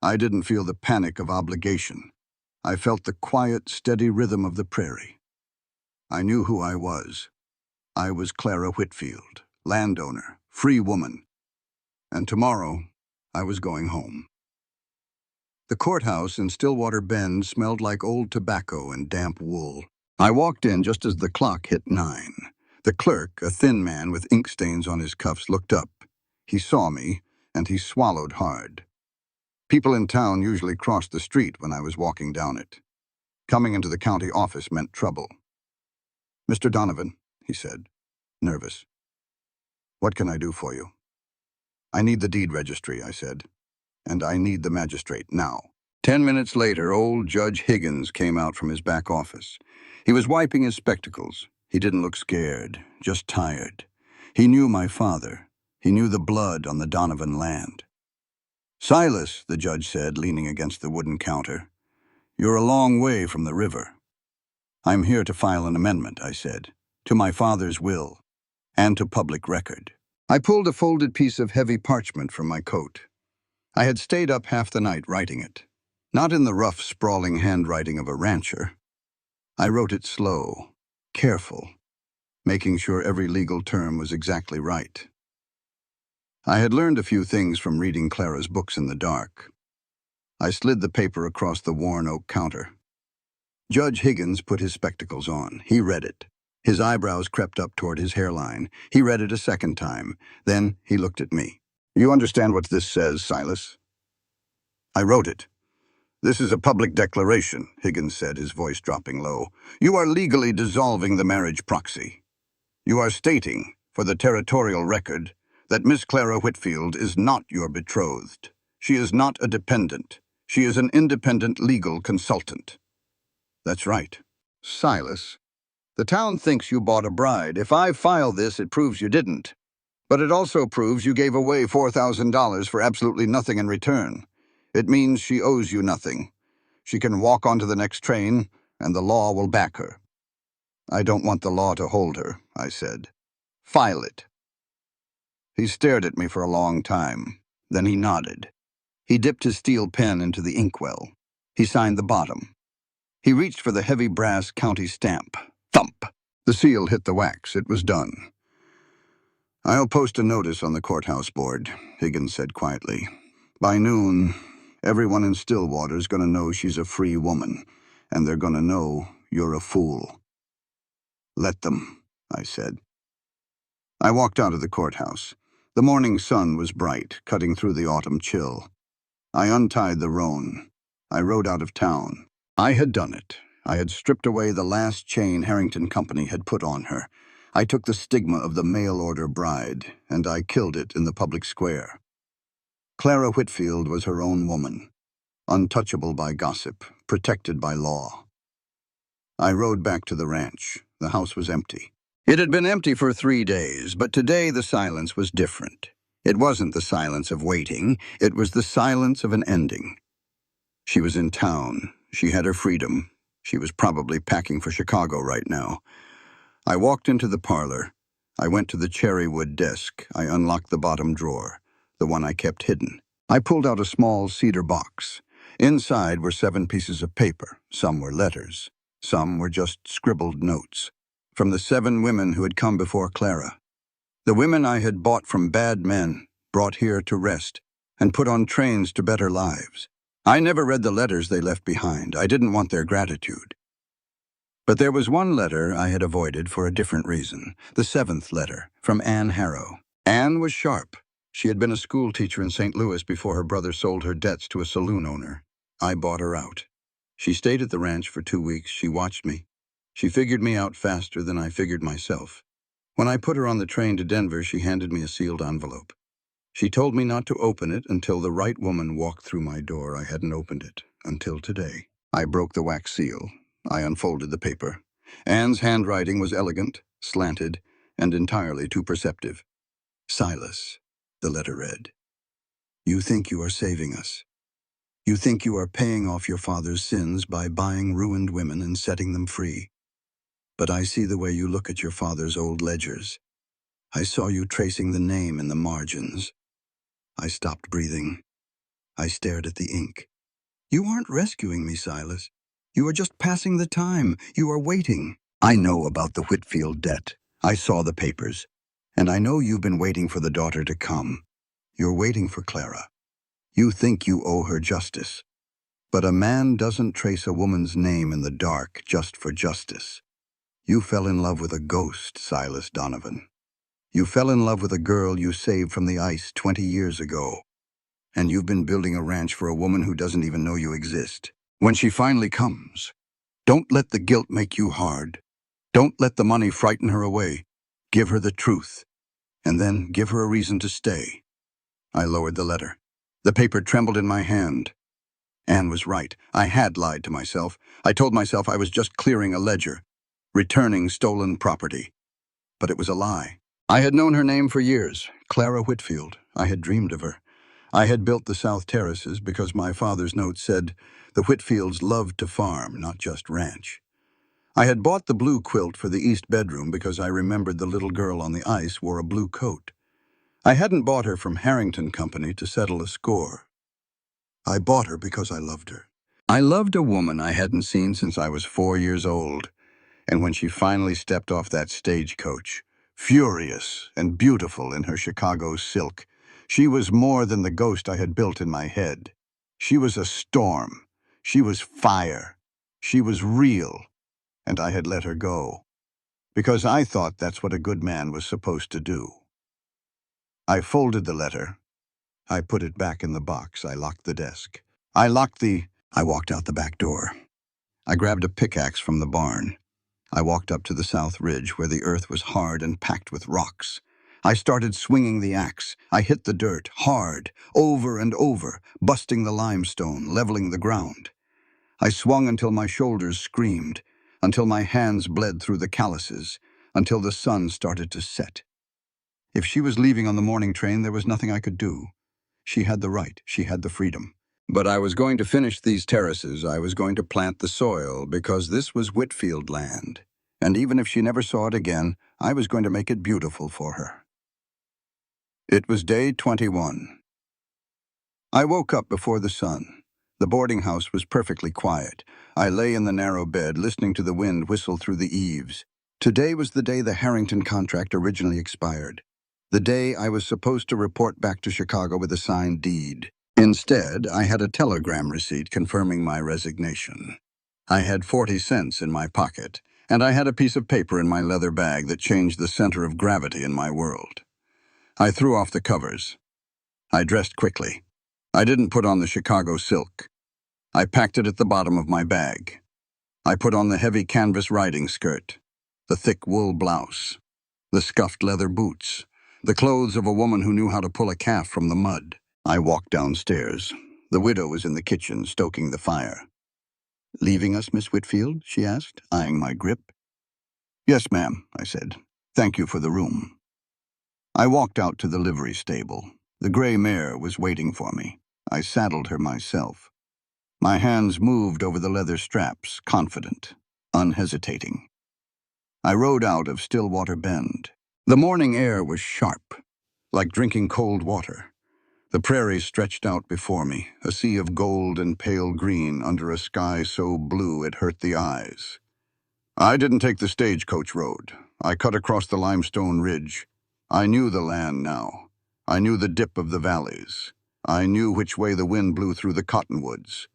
I didn't feel the panic of obligation. I felt the quiet, steady rhythm of the prairie. I knew who I was. I was Clara Whitfield, landowner, free woman. And tomorrow, I was going home. The courthouse in Stillwater Bend smelled like old tobacco and damp wool. I walked in just as the clock hit 9. The clerk, a thin man with ink stains on his cuffs, looked up. He saw me, and he swallowed hard. People in town usually crossed the street when I was walking down it. Coming into the county office meant trouble. "Mr. Donovan," he said, nervous. "What can I do for you?" "I need the deed registry," I said, "and I need the magistrate now." 10 minutes later, old Judge Higgins came out from his back office. He was wiping his spectacles. He didn't look scared, just tired. He knew my father. He knew the blood on the Donovan land. "Silas," the judge said, leaning against the wooden counter, "you're a long way from the river." "I'm here to file an amendment," I said, "to my father's will, and to public record." I pulled a folded piece of heavy parchment from my coat. I had stayed up half the night writing it. Not in the rough, sprawling handwriting of a rancher. I wrote it slow, careful, making sure every legal term was exactly right. I had learned a few things from reading Clara's books in the dark. I slid the paper across the worn oak counter. Judge Higgins put his spectacles on. He read it. His eyebrows crept up toward his hairline. He read it a second time. Then he looked at me. "You understand what this says, Silas?" I wrote it. "This is a public declaration," Higgins said, his voice dropping low. "You are legally dissolving the marriage proxy. You are stating, for the territorial record, that Miss Clara Whitfield is not your betrothed. She is not a dependent. She is an independent legal consultant." "That's right." "Silas, the town thinks you bought a bride. If I file this, it proves you didn't. But it also proves you gave away $4,000 for absolutely nothing in return. It means she owes you nothing. She can walk onto the next train, and the law will back her." "I don't want the law to hold her," I said. "File it." He stared at me for a long time. Then he nodded. He dipped his steel pen into the inkwell. He signed the bottom. He reached for the heavy brass county stamp. Thump! The seal hit the wax. It was done. "I'll post a notice on the courthouse board," Higgins said quietly. "By noon, everyone in Stillwater's going to know she's a free woman, and they're going to know you're a fool." "Let them," I said. I walked out of the courthouse. The morning sun was bright, cutting through the autumn chill. I untied the roan. I rode out of town. I had done it. I had stripped away the last chain Harrington Company had put on her. I took the stigma of the mail-order bride, and I killed it in the public square. Clara Whitfield was her own woman, untouchable by gossip, protected by law. I rode back to the ranch. The house was empty. It had been empty for 3 days, but today the silence was different. It wasn't the silence of waiting. It was the silence of an ending. She was in town. She had her freedom. She was probably packing for Chicago right now. I walked into the parlor. I went to the cherrywood desk. I unlocked the bottom drawer, the one I kept hidden. I pulled out a small cedar box. Inside were 7 pieces of paper. Some were letters. Some were just scribbled notes from the 7 women who had come before Clara. The women I had bought from bad men, brought here to rest, and put on trains to better lives. I never read the letters they left behind. I didn't want their gratitude. But there was one letter I had avoided for a different reason, the 7th letter, from Anne Harrow. Anne was sharp. She had been a school teacher in St. Louis before her brother sold her debts to a saloon owner. I bought her out. She stayed at the ranch for 2 weeks. She watched me. She figured me out faster than I figured myself. When I put her on the train to Denver, she handed me a sealed envelope. She told me not to open it until the right woman walked through my door. I hadn't opened it until today. I broke the wax seal. I unfolded the paper. Anne's handwriting was elegant, slanted, and entirely too perceptive. "Silas," the letter read, "you think you are saving us. You think you are paying off your father's sins by buying ruined women and setting them free. But I see the way you look at your father's old ledgers. I saw you tracing the name in the margins." I stopped breathing. I stared at the ink. "You aren't rescuing me, Silas. You are just passing the time. You are waiting. I know about the Whitfield debt. I saw the papers. And I know you've been waiting for the daughter to come. You're waiting for Clara. You think you owe her justice. But a man doesn't trace a woman's name in the dark just for justice. You fell in love with a ghost, Silas Donovan. You fell in love with a girl you saved from the ice 20 years ago. And you've been building a ranch for a woman who doesn't even know you exist. When she finally comes, don't let the guilt make you hard. Don't let the money frighten her away. Give her the truth, and then give her a reason to stay. I lowered the letter. The paper trembled in my hand. Anne was right. I had lied to myself. I told myself I was just clearing a ledger, returning stolen property. But it was a lie. I had known her name for years, Clara Whitfield. I had dreamed of her. I had built the South Terraces because my father's note said the Whitfields loved to farm, not just ranch. I had bought the blue quilt for the east bedroom because I remembered the little girl on the ice wore a blue coat. I hadn't bought her from Harrington Company to settle a score. I bought her because I loved her. I loved a woman I hadn't seen since I was 4 years old, and when she finally stepped off that stagecoach, furious and beautiful in her Chicago silk, she was more than the ghost I had built in my head. She was a storm. She was fire. She was real, and I had let her go, because I thought that's what a good man was supposed to do. I folded the letter. I put it back in the box. I locked the desk. I walked out the back door. I grabbed a pickaxe from the barn. I walked up to the south ridge where the earth was hard and packed with rocks. I started swinging the axe. I hit the dirt, hard, over and over, busting the limestone, leveling the ground. I swung until my shoulders screamed, until my hands bled through the calluses, until the sun started to set. If she was leaving on the morning train, there was nothing I could do. She had the right, she had the freedom. But I was going to finish these terraces. I was going to plant the soil, because this was Whitfield land. And even if she never saw it again, I was going to make it beautiful for her. It was day 21. I woke up before the sun. The boarding house was perfectly quiet. I lay in the narrow bed, listening to the wind whistle through the eaves. Today was the day the Harrington contract originally expired. The day I was supposed to report back to Chicago with a signed deed. Instead, I had a telegram receipt confirming my resignation. I had 40 cents in my pocket, and I had a piece of paper in my leather bag that changed the center of gravity in my world. I threw off the covers. I dressed quickly. I didn't put on the Chicago silk. I packed it at the bottom of my bag. I put on the heavy canvas riding skirt, the thick wool blouse, the scuffed leather boots, the clothes of a woman who knew how to pull a calf from the mud. I walked downstairs. The widow was in the kitchen, stoking the fire. "Leaving us, Miss Whitfield?" she asked, eyeing my grip. "Yes, ma'am," I said. "Thank you for the room." I walked out to the livery stable. The gray mare was waiting for me. I saddled her myself. My hands moved over the leather straps, confident, unhesitating. I rode out of Stillwater Bend. The morning air was sharp, like drinking cold water. The prairie stretched out before me, a sea of gold and pale green under a sky so blue it hurt the eyes. I didn't take the stagecoach road. I cut across the limestone ridge. I knew the land now. I knew the dip of the valleys. I knew which way the wind blew through the cottonwoods.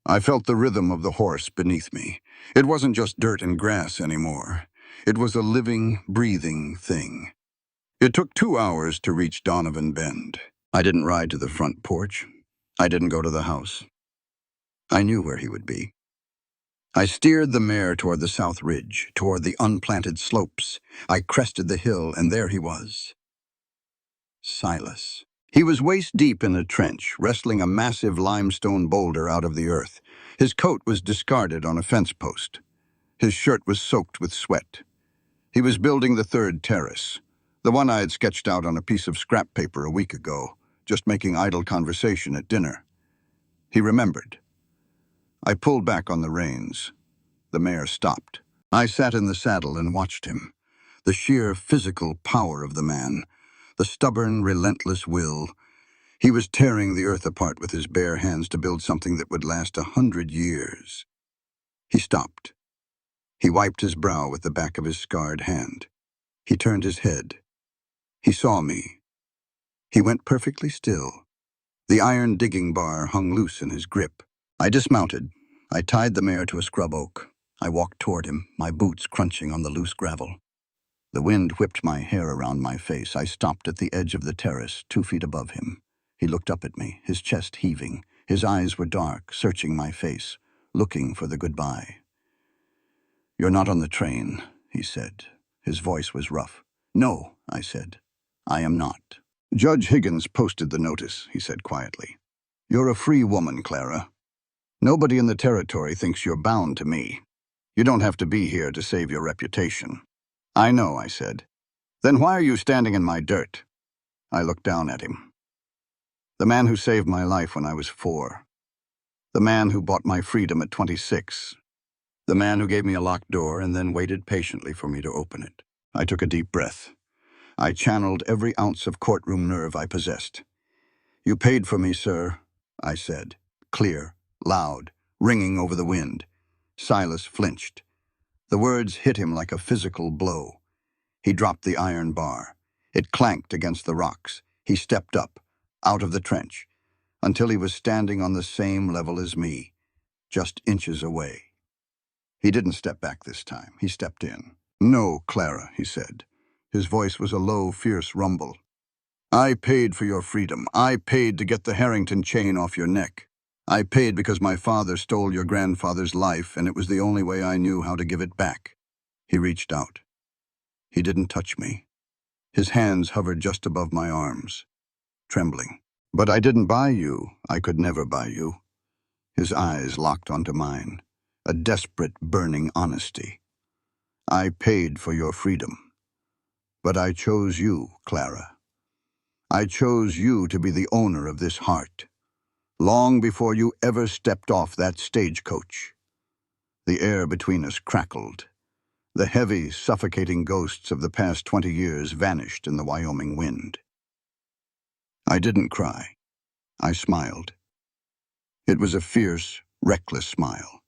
I felt the rhythm of the horse beneath me. It wasn't just dirt and grass anymore. It was a living, breathing thing. It took 2 hours to reach Donovan Bend. I didn't ride to the front porch. I didn't go to the house. I knew where he would be. I steered the mare toward the south ridge, toward the unplanted slopes. I crested the hill, and there he was. Silas. He was waist-deep in a trench, wrestling a massive limestone boulder out of the earth. His coat was discarded on a fence post. His shirt was soaked with sweat. He was building the third terrace, the one I had sketched out on a piece of scrap paper a week ago, just making idle conversation at dinner. He remembered. I pulled back on the reins. The mare stopped. I sat in the saddle and watched him. The sheer physical power of the man, the stubborn, relentless will. He was tearing the earth apart with his bare hands to build something that would last 100 years. He stopped. He wiped his brow with the back of his scarred hand. He turned his head. He saw me. He went perfectly still. The iron digging bar hung loose in his grip. I dismounted. I tied the mare to a scrub oak. I walked toward him, my boots crunching on the loose gravel. The wind whipped my hair around my face. I stopped at the edge of the terrace, 2 feet above him. He looked up at me, his chest heaving. His eyes were dark, searching my face, looking for the goodbye. "You're not on the train," he said. His voice was rough. "No," I said. "I am not." "Judge Higgins posted the notice," he said quietly. "You're a free woman, Clara. Nobody in the territory thinks you're bound to me. You don't have to be here to save your reputation." "I know," I said. "Then why are you standing in my dirt?" I looked down at him. "The man who saved my life when I was 4. The man who bought my freedom at 26. The man who gave me a locked door and then waited patiently for me to open it." I took a deep breath. I channeled every ounce of courtroom nerve I possessed. "You paid for me, sir," I said, clear, loud, ringing over the wind. Silas flinched. The words hit him like a physical blow. He dropped the iron bar. It clanked against the rocks. He stepped up, out of the trench, until he was standing on the same level as me, just inches away. He didn't step back this time. He stepped in. "No, Clara," he said. His voice was a low, fierce rumble. "I paid for your freedom. I paid to get the Harrington chain off your neck. I paid because my father stole your grandfather's life, and it was the only way I knew how to give it back." He reached out. He didn't touch me. His hands hovered just above my arms, trembling. "But I didn't buy you. I could never buy you." His eyes locked onto mine, a desperate, burning honesty. "I paid for your freedom. But I chose you, Clara. I chose you to be the owner of this heart, long before you ever stepped off that stagecoach." The air between us crackled. The heavy, suffocating ghosts of the past 20 years vanished in the Wyoming wind. I didn't cry. I smiled. It was a fierce, reckless smile.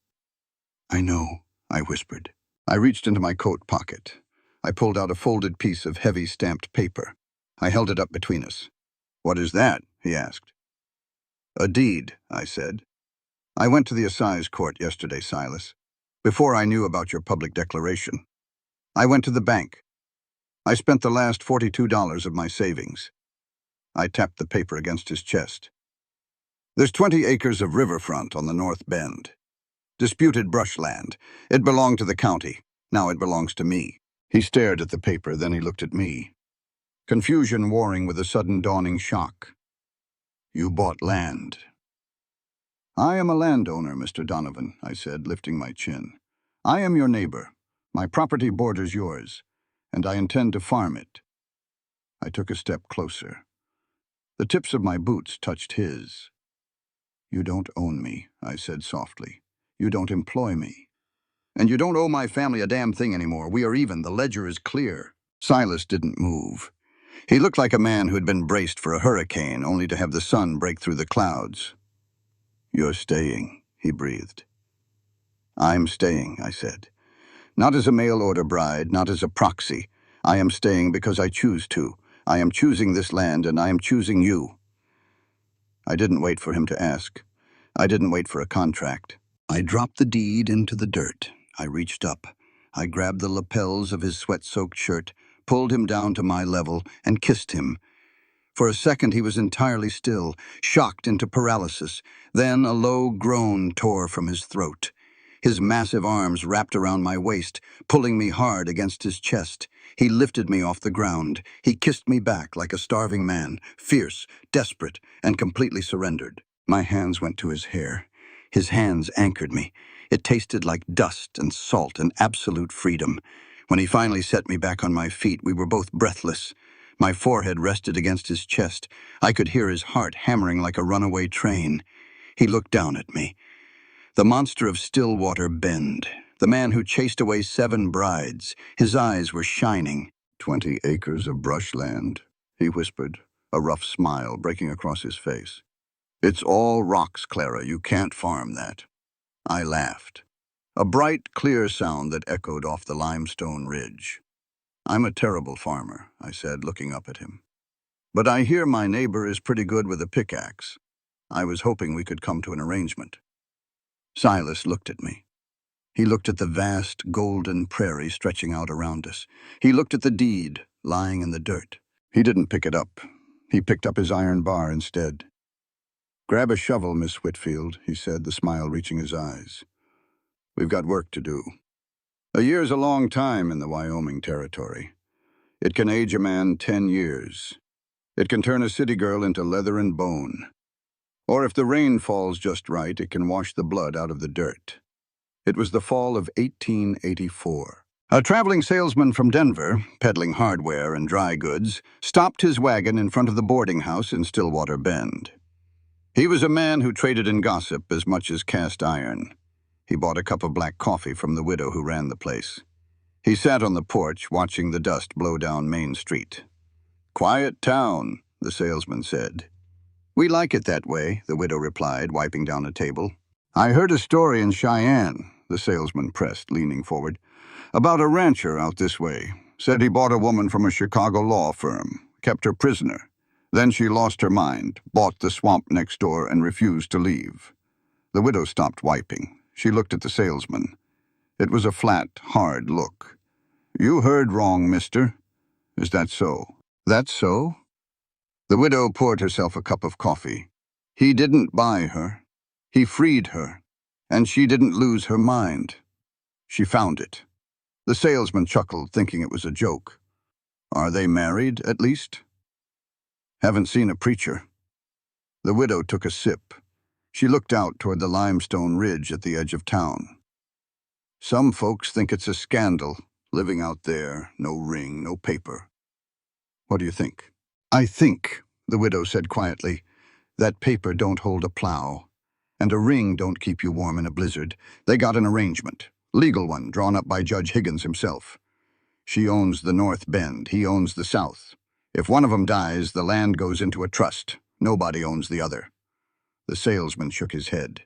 "I know," I whispered. I reached into my coat pocket. I pulled out a folded piece of heavy stamped paper. I held it up between us. "What is that?" he asked. "A deed," I said. "I went to the assize court yesterday, Silas, before I knew about your public declaration. I went to the bank. I spent the last $42 of my savings." I tapped the paper against his chest. "There's 20 acres of riverfront on the North Bend. Disputed brushland. It belonged to the county. Now it belongs to me." He stared at the paper, then he looked at me. Confusion warring with a sudden dawning shock. "You bought land." "I am a landowner, Mr. Donovan," I said, lifting my chin. "I am your neighbor. My property borders yours, and I intend to farm it." I took a step closer. The tips of my boots touched his. "You don't own me," I said softly. "You don't employ me. And you don't owe my family a damn thing anymore. We are even. The ledger is clear." Silas didn't move. He looked like a man who had been braced for a hurricane, only to have the sun break through the clouds. "You're staying," he breathed. "I'm staying," I said. "Not as a mail-order bride, not as a proxy. I am staying because I choose to. I am choosing this land, and I am choosing you." I didn't wait for him to ask. I didn't wait for a contract. I dropped the deed into the dirt. I reached up. I grabbed the lapels of his sweat-soaked shirt, pulled him down to my level, and kissed him. For a second he was entirely still, shocked into paralysis. Then a low groan tore from his throat. His massive arms wrapped around my waist, pulling me hard against his chest. He lifted me off the ground. He kissed me back like a starving man, fierce, desperate, and completely surrendered. My hands went to his hair. His hands anchored me. It tasted like dust and salt and absolute freedom. When he finally set me back on my feet, we were both breathless. My forehead rested against his chest. I could hear his heart hammering like a runaway train. He looked down at me. The monster of Stillwater Bend, the man who chased away 7 brides. His eyes were shining. "20 acres of brushland," he whispered, a rough smile breaking across his face. "It's all rocks, Clara. You can't farm that." I laughed. A bright, clear sound that echoed off the limestone ridge. "I'm a terrible farmer," I said, looking up at him. "But I hear my neighbor is pretty good with a pickaxe. I was hoping we could come to an arrangement." Silas looked at me. He looked at the vast, golden prairie stretching out around us. He looked at the deed, lying in the dirt. He didn't pick it up. He picked up his iron bar instead. "Grab a shovel, Miss Whitfield," he said, the smile reaching his eyes. "We've got work to do." A year's a long time in the Wyoming Territory. It can age a man 10 years. It can turn a city girl into leather and bone. Or if the rain falls just right, it can wash the blood out of the dirt. It was the fall of 1884. A traveling salesman from Denver, peddling hardware and dry goods, stopped his wagon in front of the boarding house in Stillwater Bend. He was a man who traded in gossip as much as cast iron. He bought a cup of black coffee from the widow who ran the place. He sat on the porch watching the dust blow down Main Street. "Quiet town," the salesman said. "We like it that way," the widow replied, wiping down a table. "I heard a story in Cheyenne," the salesman pressed, leaning forward, "about a rancher out this way. Said he bought a woman from a Chicago law firm, kept her prisoner. Then she lost her mind, bought the swamp next door, and refused to leave." The widow stopped wiping. She looked at the salesman. It was a flat, hard look. "You heard wrong, mister. Is that so?" "That's so?" The widow poured herself a cup of coffee. "He didn't buy her. He freed her. And she didn't lose her mind. She found it." The salesman chuckled, thinking it was a joke. "Are they married, at least?" "Haven't seen a preacher." The widow took a sip. She looked out toward the limestone ridge at the edge of town. "Some folks think it's a scandal, living out there, no ring, no paper. What do you think?" "I think," the widow said quietly, "that paper don't hold a plow, and a ring don't keep you warm in a blizzard. They got an arrangement, legal one, drawn up by Judge Higgins himself. She owns the North Bend, he owns the South. If one of them dies, the land goes into a trust. Nobody owns the other." The salesman shook his head.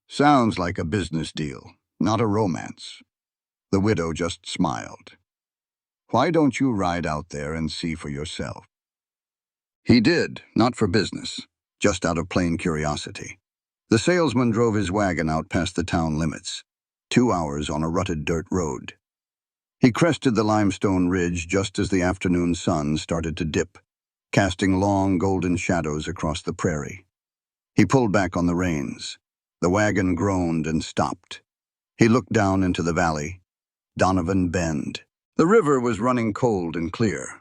"Sounds like a business deal, not a romance." The widow just smiled. "Why don't you ride out there and see for yourself?" He did, not for business, just out of plain curiosity. The salesman drove his wagon out past the town limits, 2 hours on a rutted dirt road. He crested the limestone ridge just as the afternoon sun started to dip, casting long golden shadows across the prairie. He pulled back on the reins. The wagon groaned and stopped. He looked down into the valley. Donovan Bend. The river was running cold and clear,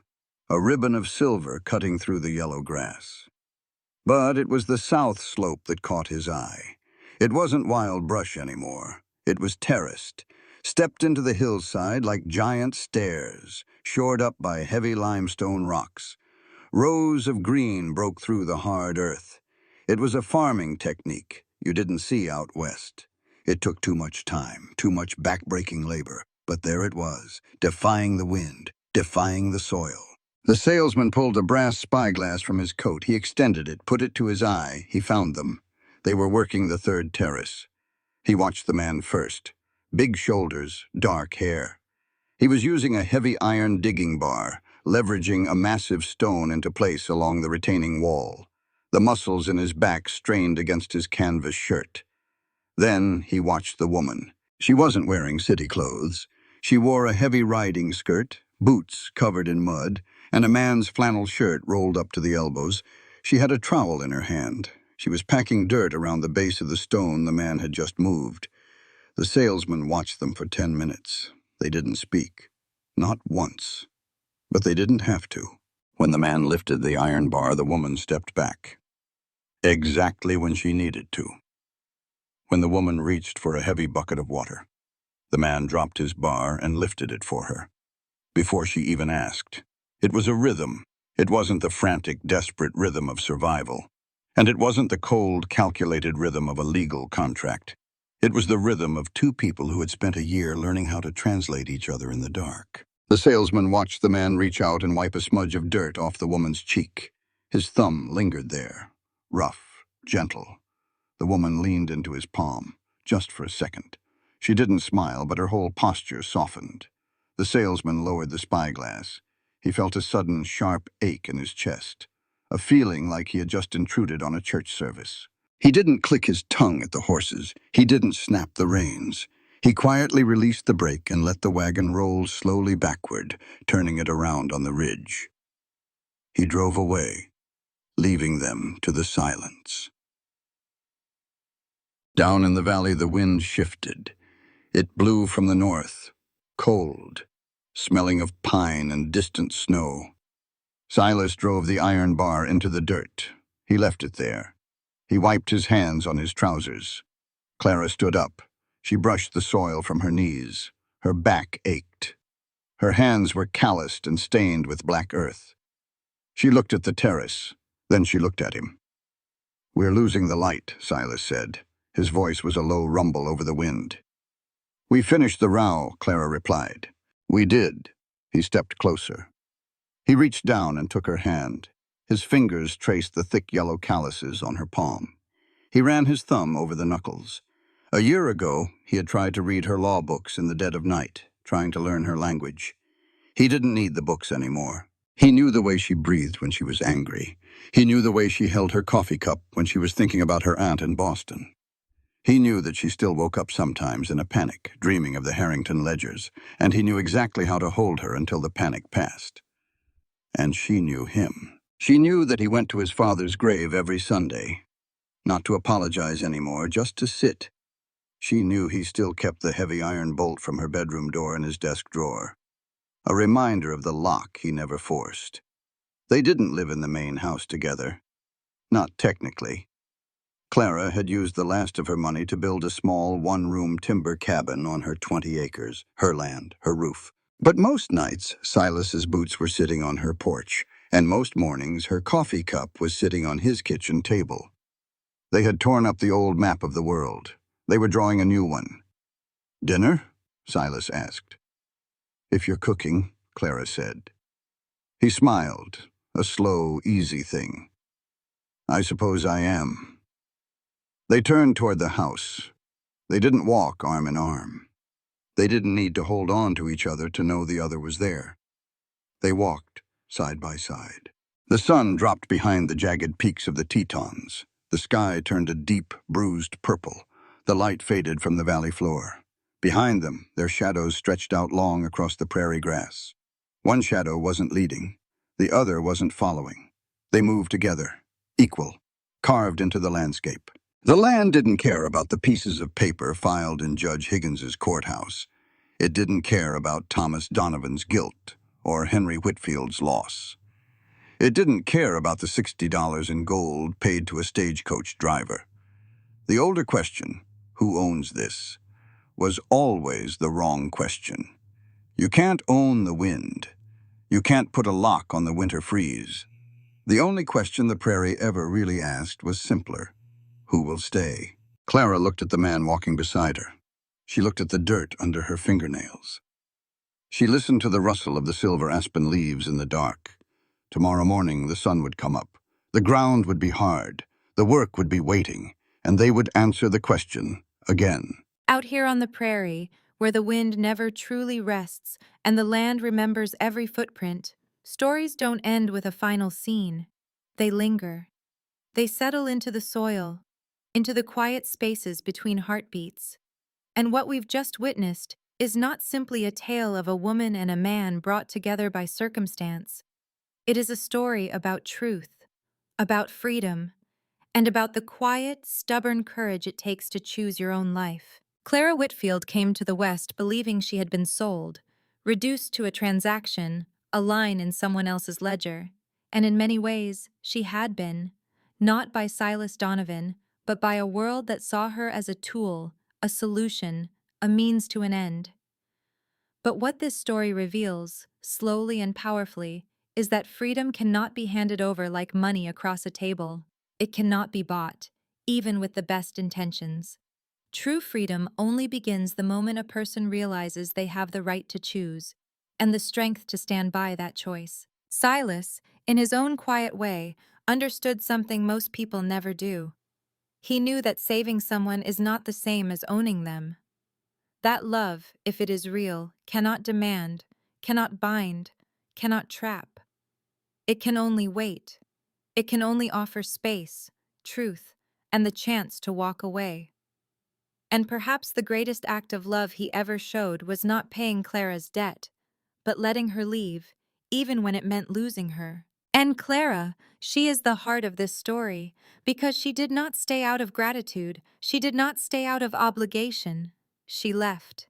a ribbon of silver cutting through the yellow grass. But it was the south slope that caught his eye. It wasn't wild brush anymore. It was terraced, stepped into the hillside like giant stairs, shored up by heavy limestone rocks. Rows of green broke through the hard earth. It was a farming technique you didn't see out west. It took too much time, too much back-breaking labor, but there it was, defying the wind, defying the soil. The salesman pulled a brass spyglass from his coat. He extended it, put it to his eye. He found them. They were working the third terrace. He watched the man first. Big shoulders, dark hair. He was using a heavy iron digging bar, leveraging a massive stone into place along the retaining wall. The muscles in his back strained against his canvas shirt. Then he watched the woman. She wasn't wearing city clothes. She wore a heavy riding skirt, boots covered in mud, and a man's flannel shirt rolled up to the elbows. She had a trowel in her hand. She was packing dirt around the base of the stone the man had just moved. The salesman watched them for 10 minutes. They didn't speak. Not once. But they didn't have to. When the man lifted the iron bar, the woman stepped back. Exactly when she needed to. When the woman reached for a heavy bucket of water, the man dropped his bar and lifted it for her. Before she even asked. It was a rhythm. It wasn't the frantic, desperate rhythm of survival. And it wasn't the cold, calculated rhythm of a legal contract. It was the rhythm of two people who had spent a year learning how to translate each other in the dark. The salesman watched the man reach out and wipe a smudge of dirt off the woman's cheek. His thumb lingered there, rough, gentle. The woman leaned into his palm, just for a second. She didn't smile, but her whole posture softened. The salesman lowered the spyglass. He felt a sudden, sharp ache in his chest, a feeling like he had just intruded on a church service. He didn't click his tongue at the horses. He didn't snap the reins. He quietly released the brake and let the wagon roll slowly backward, turning it around on the ridge. He drove away, leaving them to the silence. Down in the valley, the wind shifted. It blew from the north, cold, smelling of pine and distant snow. Silas drove the iron bar into the dirt. He left it there. He wiped his hands on his trousers. Clara stood up. She brushed the soil from her knees. Her back ached. Her hands were calloused and stained with black earth. She looked at the terrace. Then she looked at him. "We're losing the light," Silas said. His voice was a low rumble over the wind. "We finished the row," Clara replied. "We did." He stepped closer. He reached down and took her hand. His fingers traced the thick yellow calluses on her palm. He ran his thumb over the knuckles. A year ago, he had tried to read her law books in the dead of night, trying to learn her language. He didn't need the books anymore. He knew the way she breathed when she was angry. He knew the way she held her coffee cup when she was thinking about her aunt in Boston. He knew that she still woke up sometimes in a panic, dreaming of the Harrington ledgers, and he knew exactly how to hold her until the panic passed. And she knew him. She knew that he went to his father's grave every Sunday, not to apologize anymore, just to sit. She knew he still kept the heavy iron bolt from her bedroom door in his desk drawer, a reminder of the lock he never forced. They didn't live in the main house together. Not technically. Clara had used the last of her money to build a small one-room timber cabin on her 20 acres, her land, her roof. But most nights, Silas's boots were sitting on her porch, and most mornings her coffee cup was sitting on his kitchen table. They had torn up the old map of the world. They were drawing a new one. "Dinner?" Silas asked. "If you're cooking," Clara said. He smiled, a slow, easy thing. "I suppose I am." They turned toward the house. They didn't walk arm in arm. They didn't need to hold on to each other to know the other was there. They walked side by side. The sun dropped behind the jagged peaks of the Tetons. The sky turned a deep, bruised purple. The light faded from the valley floor. Behind them, their shadows stretched out long across the prairie grass. One shadow wasn't leading. The other wasn't following. They moved together, equal, carved into the landscape. The land didn't care about the pieces of paper filed in Judge Higgins's courthouse. It didn't care about Thomas Donovan's guilt or Henry Whitfield's loss. It didn't care about the $60 in gold paid to a stagecoach driver. The older question, who owns this, was always the wrong question. You can't own the wind. You can't put a lock on the winter freeze. The only question the prairie ever really asked was simpler. Who will stay? Clara looked at the man walking beside her. She looked at the dirt under her fingernails. She listened to the rustle of the silver aspen leaves in the dark. Tomorrow morning the sun would come up. The ground would be hard. The work would be waiting. And they would answer the question again. Out here on the prairie, where the wind never truly rests and the land remembers every footprint, stories don't end with a final scene. They linger. They settle into the soil, into the quiet spaces between heartbeats. And what we've just witnessed is not simply a tale of a woman and a man brought together by circumstance. It is a story about truth, about freedom, and about the quiet, stubborn courage it takes to choose your own life. Clara Whitfield came to the West believing she had been sold, reduced to a transaction, a line in someone else's ledger. And in many ways, she had been, not by Silas Donovan, but by a world that saw her as a tool, a solution, a means to an end. But what this story reveals, slowly and powerfully, is that freedom cannot be handed over like money across a table. It cannot be bought, even with the best intentions. True freedom only begins the moment a person realizes they have the right to choose, and the strength to stand by that choice. Silas, in his own quiet way, understood something most people never do. He knew that saving someone is not the same as owning them. That love, if it is real, cannot demand, cannot bind, cannot trap. It can only wait. It can only offer space, truth, and the chance to walk away. And perhaps the greatest act of love he ever showed was not paying Clara's debt, but letting her leave, even when it meant losing her. And Clara, she is the heart of this story, because she did not stay out of gratitude, she did not stay out of obligation. She left.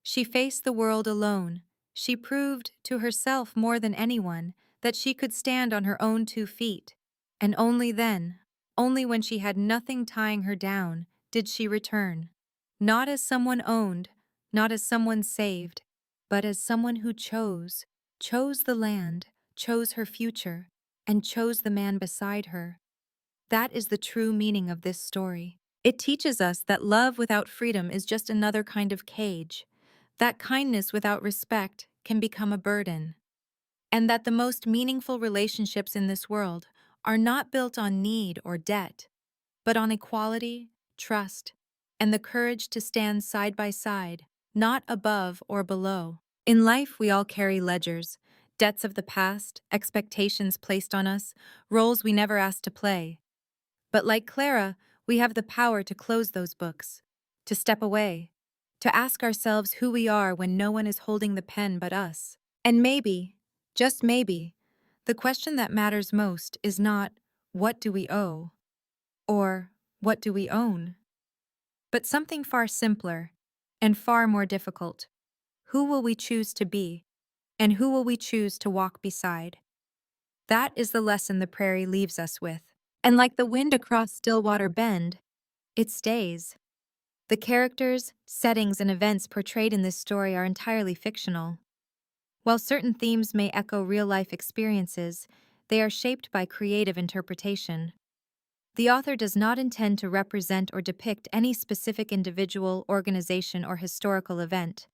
She faced the world alone. She proved to herself more than anyone that she could stand on her own 2 feet. And only then, only when she had nothing tying her down, did she return. Not as someone owned, not as someone saved, but as someone who chose the land, chose her future, and chose the man beside her. That is the true meaning of this story. It teaches us that love without freedom is just another kind of cage, that kindness without respect can become a burden, and that the most meaningful relationships in this world are not built on need or debt, but on equality, trust, and the courage to stand side by side, not above or below. In life, we all carry ledgers, debts of the past, expectations placed on us, roles we never asked to play. But like Clara, we have the power to close those books, to step away, to ask ourselves who we are when no one is holding the pen but us. And maybe, just maybe, the question that matters most is not, what do we owe? Or, what do we own? But something far simpler and far more difficult. Who will we choose to be? And who will we choose to walk beside? That is the lesson the prairie leaves us with. And like the wind across Stillwater Bend, it stays. The characters, settings, and events portrayed in this story are entirely fictional. While certain themes may echo real-life experiences, they are shaped by creative interpretation. The author does not intend to represent or depict any specific individual, organization, or historical event.